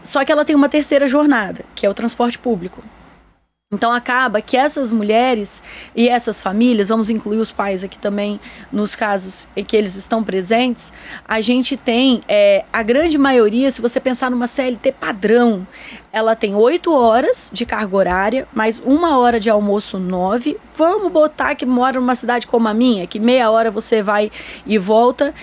Só que ela tem uma terceira jornada, que é o transporte público. Então acaba que essas mulheres e essas famílias, vamos incluir os pais aqui também nos casos em que eles estão presentes, a gente tem a grande maioria, se você pensar numa CLT padrão, ela tem 8 horas de carga horária, mais 1 hora de almoço 9. Vamos botar que mora numa cidade como a minha, que meia hora você vai e volta.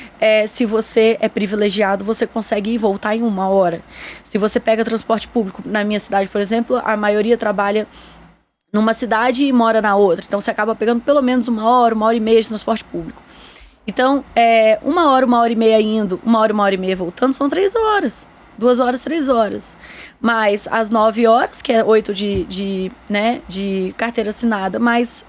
Se você é privilegiado, você consegue ir e voltar em 1 hora. Se você pega transporte público, na minha cidade, por exemplo, a maioria trabalha numa cidade e mora na outra. Então, você acaba pegando pelo menos 1 hora, 1 hora e meia de transporte público. Então, 1 hora, 1 hora e meia indo, 1 hora, 1 hora e meia voltando, são 3 horas. 2 horas, 3 horas. Mais as 9 horas, que é 8 de carteira assinada, mais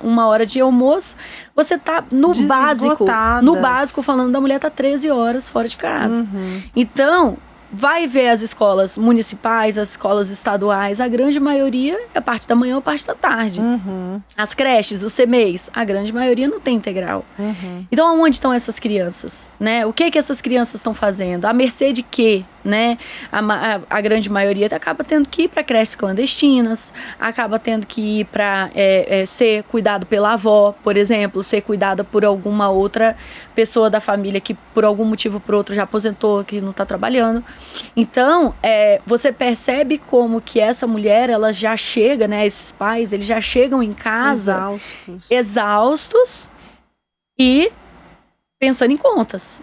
1 hora de almoço, você tá no básico, falando da mulher, tá 13 horas fora de casa. Uhum. Então, vai ver as escolas municipais, as escolas estaduais, a grande maioria é parte da manhã ou parte da tarde. Uhum. As creches, os CMEs, a grande maioria não tem integral. Uhum. Então, aonde estão essas crianças, né? O que essas crianças estão fazendo? À mercê de quê, né? A grande maioria acaba tendo que ir para creches clandestinas, acaba tendo que ir para ser cuidado pela avó, por exemplo, ser cuidada por alguma outra pessoa da família que, por algum motivo ou por outro, já aposentou, que não está trabalhando. Então, você percebe como que essa mulher, ela já chega, né? Esses pais, eles já chegam em casa exaustos e pensando em contas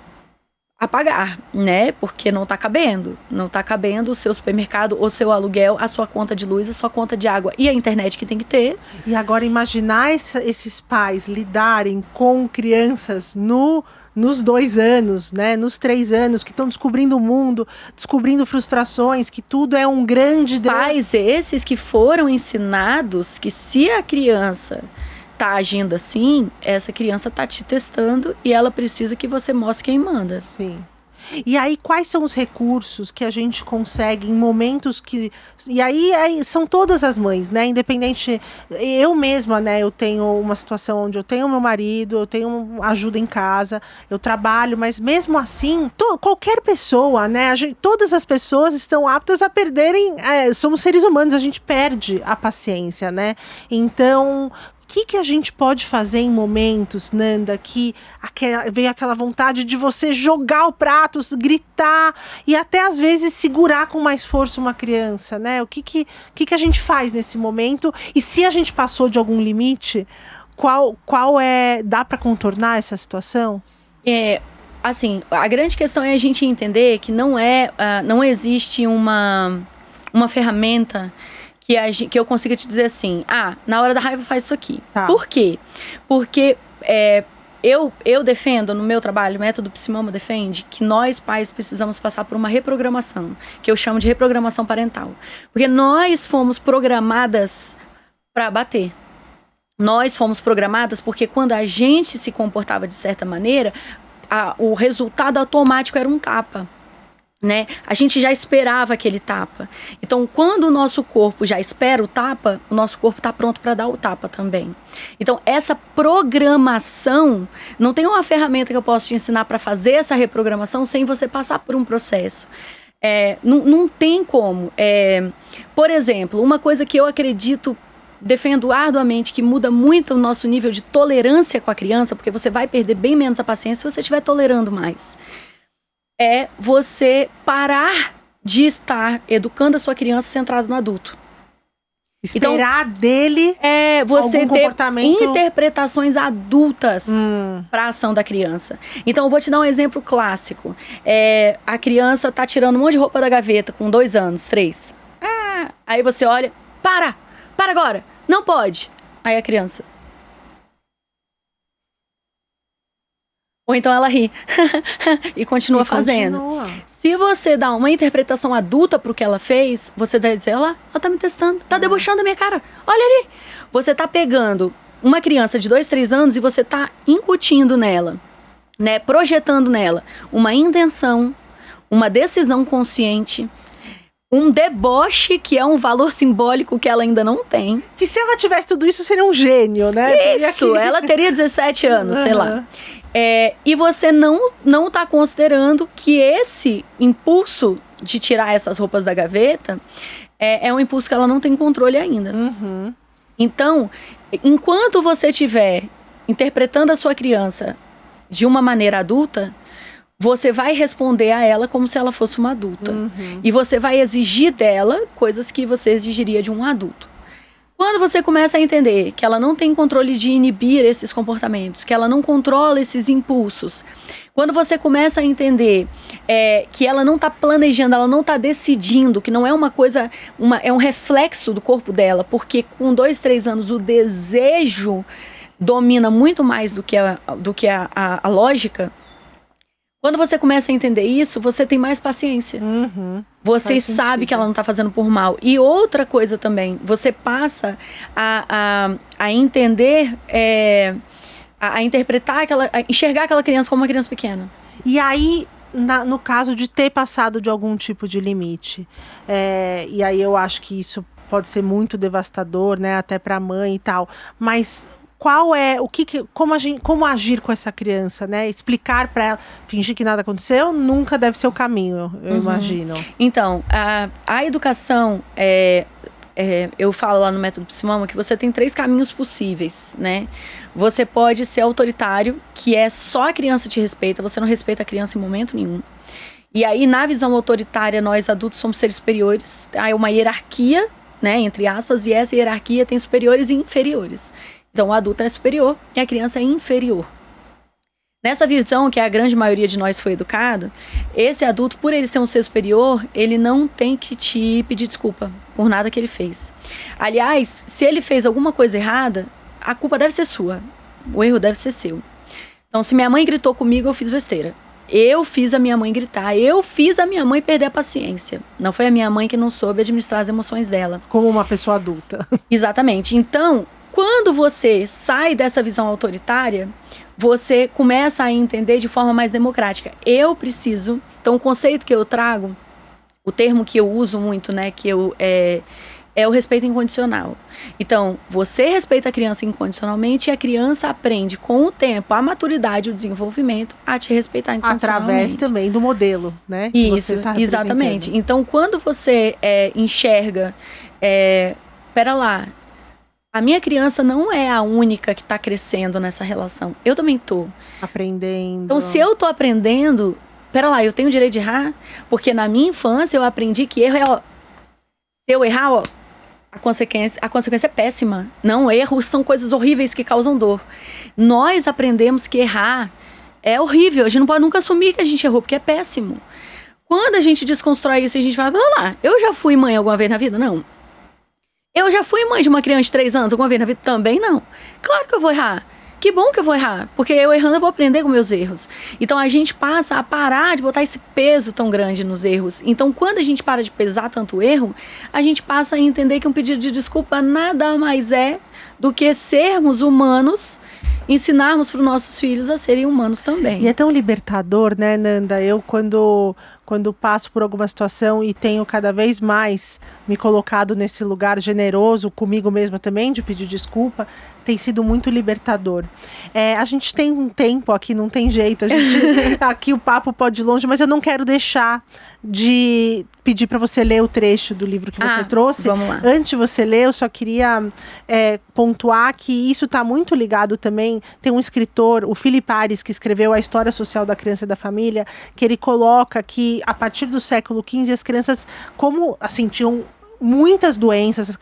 a pagar, né? Porque não tá cabendo o seu supermercado, o seu aluguel, a sua conta de luz, a sua conta de água e a internet que tem que ter. E agora imaginar esses pais lidarem com crianças nos 2 anos, né? Nos 3 anos, que estão descobrindo o mundo, descobrindo frustrações, que tudo é um grande... Pais esses que foram ensinados que se a criança tá agindo assim, essa criança tá te testando e ela precisa que você mostre quem manda. Sim. E aí, quais são os recursos que a gente consegue em momentos que... E aí são todas as mães, né? Independente... Eu mesma, né? Eu tenho uma situação onde eu tenho meu marido, eu tenho ajuda em casa, eu trabalho, mas mesmo assim, qualquer pessoa, né? Todas as pessoas estão aptas a perderem... somos seres humanos, a gente perde a paciência, né? Então... O que a gente pode fazer em momentos, Nanda, que vem aquela vontade de você jogar o prato, gritar e até às vezes segurar com mais força uma criança, né? O que a gente faz nesse momento? E se a gente passou de algum limite, dá para contornar essa situação? Assim, a grande questão é a gente entender que não existe uma ferramenta que eu consiga te dizer assim, na hora da raiva faz isso aqui. Tá. Por quê? Porque eu defendo no meu trabalho, o método Psimama defende, que nós pais precisamos passar por uma reprogramação, que eu chamo de reprogramação parental. Porque nós fomos programadas para bater. Nós fomos programadas porque quando a gente se comportava de certa maneira, o resultado automático era um tapa. Né? A gente já esperava aquele tapa. Então, quando o nosso corpo já espera o tapa, o nosso corpo está pronto para dar o tapa também. Então, essa programação, não tem uma ferramenta que eu possa te ensinar para fazer essa reprogramação sem você passar por um processo. Não tem como. Por exemplo, uma coisa que eu acredito defendo arduamente que muda muito o nosso nível de tolerância com a criança, porque você vai perder bem menos a paciência se você estiver tolerando mais. É você parar de estar educando a sua criança centrado no adulto. Esperar dele você algum ter comportamento... interpretações adultas para a ação da criança. Então, eu vou te dar um exemplo clássico. A criança tá tirando um monte de roupa da gaveta com 2 anos, 3. Aí você olha, para agora, não pode. Aí a criança... Ou então ela ri e continua fazendo. Se você dá uma interpretação adulta pro que ela fez, você vai dizer, olha lá, ela tá me testando, tá debochando da minha cara, olha ali. Você tá pegando uma criança de 2, 3 anos e você tá incutindo nela, né, projetando nela uma intenção, uma decisão consciente, um deboche que é um valor simbólico que ela ainda não tem. Que se ela tivesse tudo isso, seria um gênio, né? Isso, ela teria 17 anos, sei lá. E você não tá considerando que esse impulso de tirar essas roupas da gaveta é um impulso que ela não tem controle ainda. Então, enquanto você estiver interpretando a sua criança de uma maneira adulta, você vai responder a ela como se ela fosse uma adulta. E você vai exigir dela coisas que você exigiria de um adulto. Quando você começa a entender que ela não tem controle de inibir esses comportamentos, que ela não controla esses impulsos, quando você começa a entender que ela não está planejando, ela não está decidindo, que não é uma coisa, é um reflexo do corpo dela, porque com 2, 3 anos o desejo domina muito mais do que a lógica. Quando você começa a entender isso, você tem mais paciência. Você sabe que ela não está fazendo por mal. E outra coisa também, você passa a entender, a interpretar, a enxergar aquela criança como uma criança pequena. E aí, no caso de ter passado de algum tipo de limite, e aí eu acho que isso pode ser muito devastador, né, até para a mãe e tal, mas... como agir com essa criança, né? Explicar para ela, fingir que nada aconteceu, nunca deve ser o caminho, eu imagino. Então, a educação, eu falo lá no Método Psimama que você tem 3 caminhos possíveis, né? Você pode ser autoritário, que é só a criança te respeita, você não respeita a criança em momento nenhum. E aí, na visão autoritária, nós adultos somos seres superiores, há uma hierarquia, né, entre aspas, e essa hierarquia tem superiores e inferiores. Então, o adulto é superior e a criança é inferior. Nessa visão, que a grande maioria de nós foi educado, esse adulto, por ele ser um ser superior, ele não tem que te pedir desculpa por nada que ele fez. Aliás, se ele fez alguma coisa errada, a culpa deve ser sua. O erro deve ser seu. Então, se minha mãe gritou comigo, eu fiz besteira. Eu fiz a minha mãe gritar. Eu fiz a minha mãe perder a paciência. Não foi a minha mãe que não soube administrar as emoções dela. Como uma pessoa adulta. Exatamente. Então... quando você sai dessa visão autoritária, você começa a entender de forma mais democrática. Eu preciso... Então, o conceito que eu trago, o termo que eu uso muito, né, é o respeito incondicional. Então, você respeita a criança incondicionalmente e a criança aprende com o tempo, a maturidade, o desenvolvimento, a te respeitar incondicionalmente. Através também do modelo, né? Isso, exatamente. Então, quando você enxerga... pera lá... a minha criança não é a única que está crescendo nessa relação. Eu também tô. Aprendendo. Então, se eu tô aprendendo... pera lá, eu tenho o direito de errar? Porque na minha infância eu aprendi que erro é... se eu errar, a consequência é péssima. Não, erros são coisas horríveis que causam dor. Nós aprendemos que errar é horrível. A gente não pode nunca assumir que a gente errou, porque é péssimo. Quando a gente desconstrói isso, a gente vai... olha lá, eu já fui mãe alguma vez na vida? Não. Eu já fui mãe de uma criança de 3 anos alguma vez na vida? Também não. Claro que eu vou errar. Que bom que eu vou errar, porque eu errando eu vou aprender com meus erros. Então a gente passa a parar de botar esse peso tão grande nos erros. Então quando a gente para de pesar tanto o erro, a gente passa a entender que um pedido de desculpa nada mais é do que sermos humanos, ensinarmos para os nossos filhos a serem humanos também. E é tão libertador, né, Nanda? Eu, quando quando passo por alguma situação e tenho cada vez mais me colocado nesse lugar generoso comigo mesma também, de pedir desculpa, tem sido muito libertador. A gente tem um tempo aqui, não tem jeito, aqui o papo pode ir longe, mas eu não quero deixar de pedir para você ler o trecho do livro que você trouxe. Vamos lá. Antes de você ler, eu só queria pontuar que isso está muito ligado também. Tem um escritor, o Philip Ares, que escreveu A História Social da Criança e da Família, que ele coloca que a partir do século XV as crianças, como assim, tinham muitas doenças,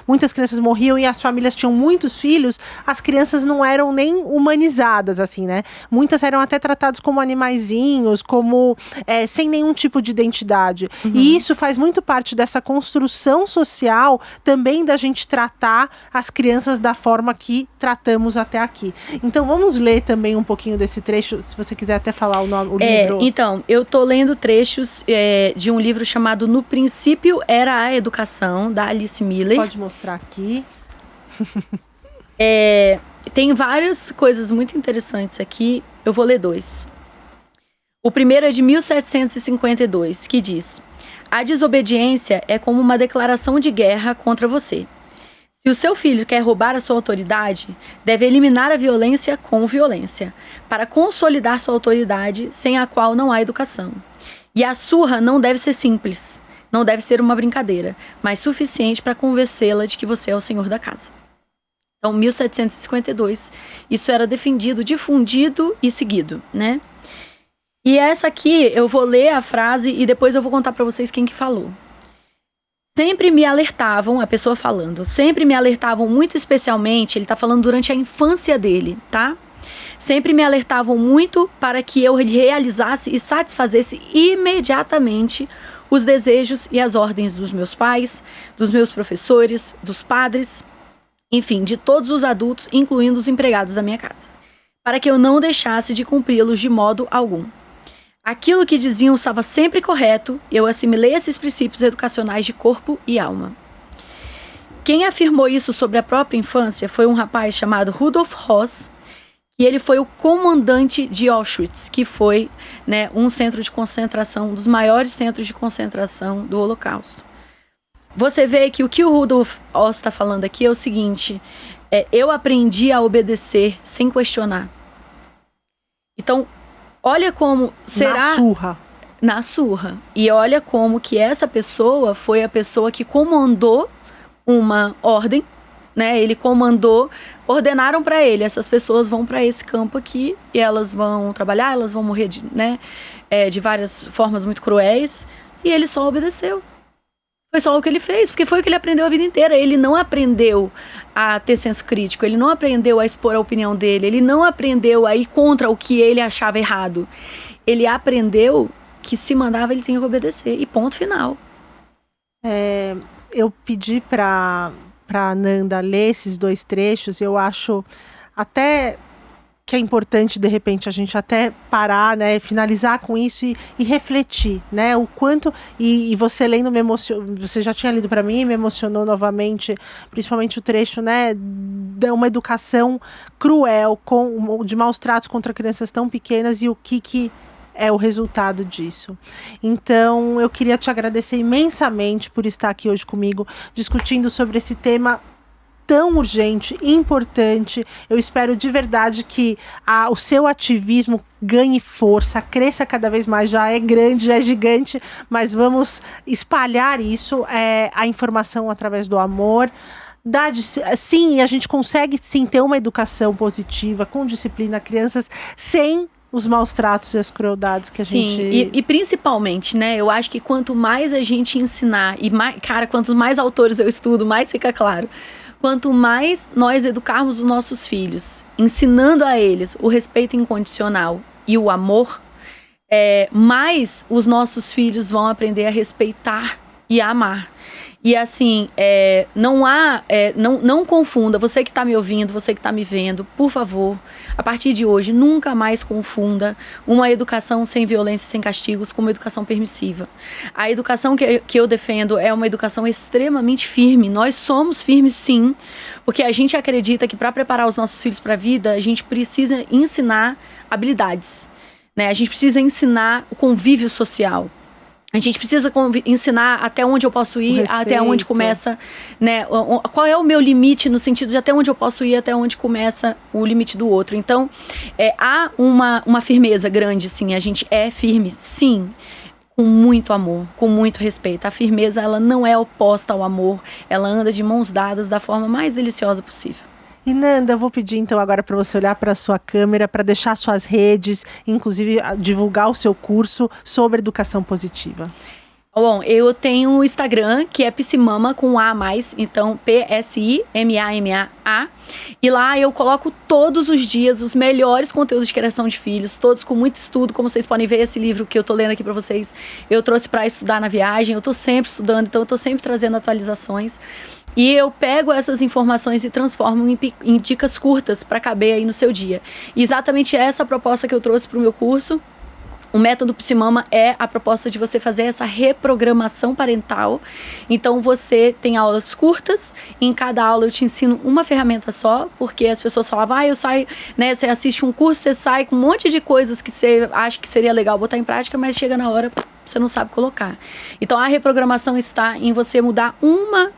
muitas crianças morriam e as famílias tinham muitos filhos, as crianças não eram nem humanizadas, assim, né? Muitas eram até tratadas como animaizinhos, como sem nenhum tipo de identidade. E isso faz muito parte dessa construção social também da gente tratar as crianças da forma que tratamos até aqui. Então vamos ler também um pouquinho desse trecho, se você quiser até falar o livro. Então, eu tô lendo trechos de um livro chamado No Princípio Era a Educação, da Alice Miller. Pode mostrar aqui. Tem várias coisas muito interessantes aqui. Eu vou ler 2. O primeiro é de 1752, que diz: a desobediência é como uma declaração de guerra contra você. Se o seu filho quer roubar a sua autoridade, deve eliminar a violência com violência, para consolidar sua autoridade, sem a qual não há educação. E a surra não deve ser simples. Não deve ser uma brincadeira, mas suficiente para convencê-la de que você é o senhor da casa. Então, 1752, isso era defendido, difundido e seguido, né? E essa aqui, eu vou ler a frase e depois eu vou contar para vocês quem que falou. Sempre me alertavam, a pessoa falando, sempre me alertavam muito especialmente, ele tá falando durante a infância dele, tá? Sempre me alertavam muito para que eu realizasse e satisfazesse imediatamente os desejos e as ordens dos meus pais, dos meus professores, dos padres, enfim, de todos os adultos, incluindo os empregados da minha casa, para que eu não deixasse de cumpri-los de modo algum. Aquilo que diziam estava sempre correto, eu assimilei esses princípios educacionais de corpo e alma. Quem afirmou isso sobre a própria infância foi um rapaz chamado Rudolf Höss, e ele foi o comandante de Auschwitz, que foi, né, um centro de concentração, um dos maiores centros de concentração do Holocausto. Você vê que o o Rudolf Höss está falando aqui é o seguinte: eu aprendi a obedecer sem questionar. Então, olha como será... Na surra. E olha como que essa pessoa foi a pessoa que comandou uma ordem, né? Ele comandou, ordenaram para ele, essas pessoas vão para esse campo aqui e elas vão trabalhar, elas vão morrer de várias formas muito cruéis, e ele só obedeceu. Foi só o que ele fez, porque foi o que ele aprendeu a vida inteira. Ele não aprendeu a ter senso crítico, ele não aprendeu a expor a opinião dele, ele não aprendeu a ir contra o que ele achava errado. Ele aprendeu que se mandava, ele tinha que obedecer, e ponto final. Eu pedi para Nanda ler esses 2 trechos. Eu acho até que é importante, de repente, a gente até parar, né, finalizar com isso e refletir, né, o quanto, e você lendo me emocionou, você já tinha lido para mim e me emocionou novamente, principalmente o trecho, né, de uma educação cruel, de maus tratos contra crianças tão pequenas, e o que é o resultado disso. Então, eu queria te agradecer imensamente por estar aqui hoje comigo, discutindo sobre esse tema tão urgente, importante. Eu espero de verdade que o seu ativismo ganhe força, cresça cada vez mais. Já é grande, já é gigante, mas vamos espalhar isso, a informação através do amor. Sim, a gente consegue sim ter uma educação positiva, com disciplina, crianças, sem os maus tratos e as crueldades que a gente... Sim, e principalmente, né, eu acho que quanto mais a gente ensinar, quanto mais autores eu estudo, mais fica claro. Quanto mais nós educarmos os nossos filhos, ensinando a eles o respeito incondicional e o amor, mais os nossos filhos vão aprender a respeitar e a amar. E assim, não confunda, você que está me ouvindo, você que está me vendo, por favor, a partir de hoje, nunca mais confunda uma educação sem violência e sem castigos com uma educação permissiva. A educação que eu defendo é uma educação extremamente firme. Nós somos firmes, sim, porque a gente acredita que para preparar os nossos filhos para a vida, a gente precisa ensinar habilidades. né? A gente precisa ensinar o convívio social. A gente precisa ensinar até onde eu posso ir, até onde começa, né? Qual é o meu limite, no sentido de até onde eu posso ir, até onde começa o limite do outro. Então, há uma firmeza grande, sim. A gente é firme, sim, com muito amor, com muito respeito. A firmeza, ela não é oposta ao amor. Ela anda de mãos dadas da forma mais deliciosa possível. E Nanda, eu vou pedir então agora para você olhar para a sua câmera, para deixar suas redes, inclusive divulgar o seu curso sobre educação positiva. Bom, eu tenho um Instagram que é Psimama com A+, então Psimama. E lá eu coloco todos os dias os melhores conteúdos de criação de filhos, todos com muito estudo. Como vocês podem ver, esse livro que eu tô lendo aqui para vocês, eu trouxe para estudar na viagem. Eu tô sempre estudando, então eu tô sempre trazendo atualizações. E eu pego essas informações e transformo em dicas curtas para caber aí no seu dia. E exatamente essa a proposta que eu trouxe para o meu curso. O método Psimama é a proposta de você fazer essa reprogramação parental. Então você tem aulas curtas, e em cada aula eu te ensino uma ferramenta só, porque as pessoas falavam, eu saio, né, você assiste um curso, você sai com um monte de coisas que você acha que seria legal botar em prática, mas chega na hora, você não sabe colocar. Então a reprogramação está em você mudar uma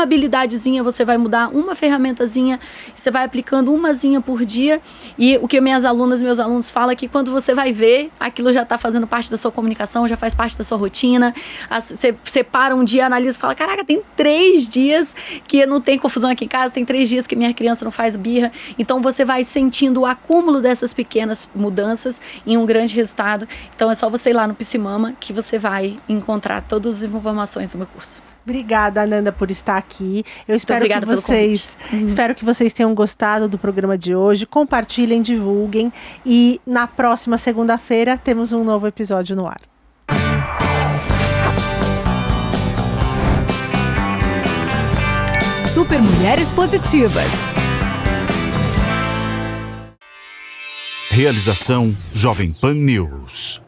habilidadezinha, você vai mudar uma ferramentazinha, você vai aplicando umazinha por dia. E o que meus alunos falam é que quando você vai ver, aquilo já está fazendo parte da sua comunicação, já faz parte da sua rotina. Você para um dia, analisa e fala, caraca, tem 3 dias que não tem confusão aqui em casa, tem 3 dias que minha criança não faz birra. Então você vai sentindo o acúmulo dessas pequenas mudanças em um grande resultado. Então é só você ir lá no Psimama que você vai encontrar todas as informações do meu curso. Obrigada, Nanda, por estar aqui. Eu espero que vocês tenham gostado do programa de hoje. Compartilhem, divulguem. E na próxima segunda-feira temos um novo episódio no ar. Super Mulheres Positivas. Realização Jovem Pan News.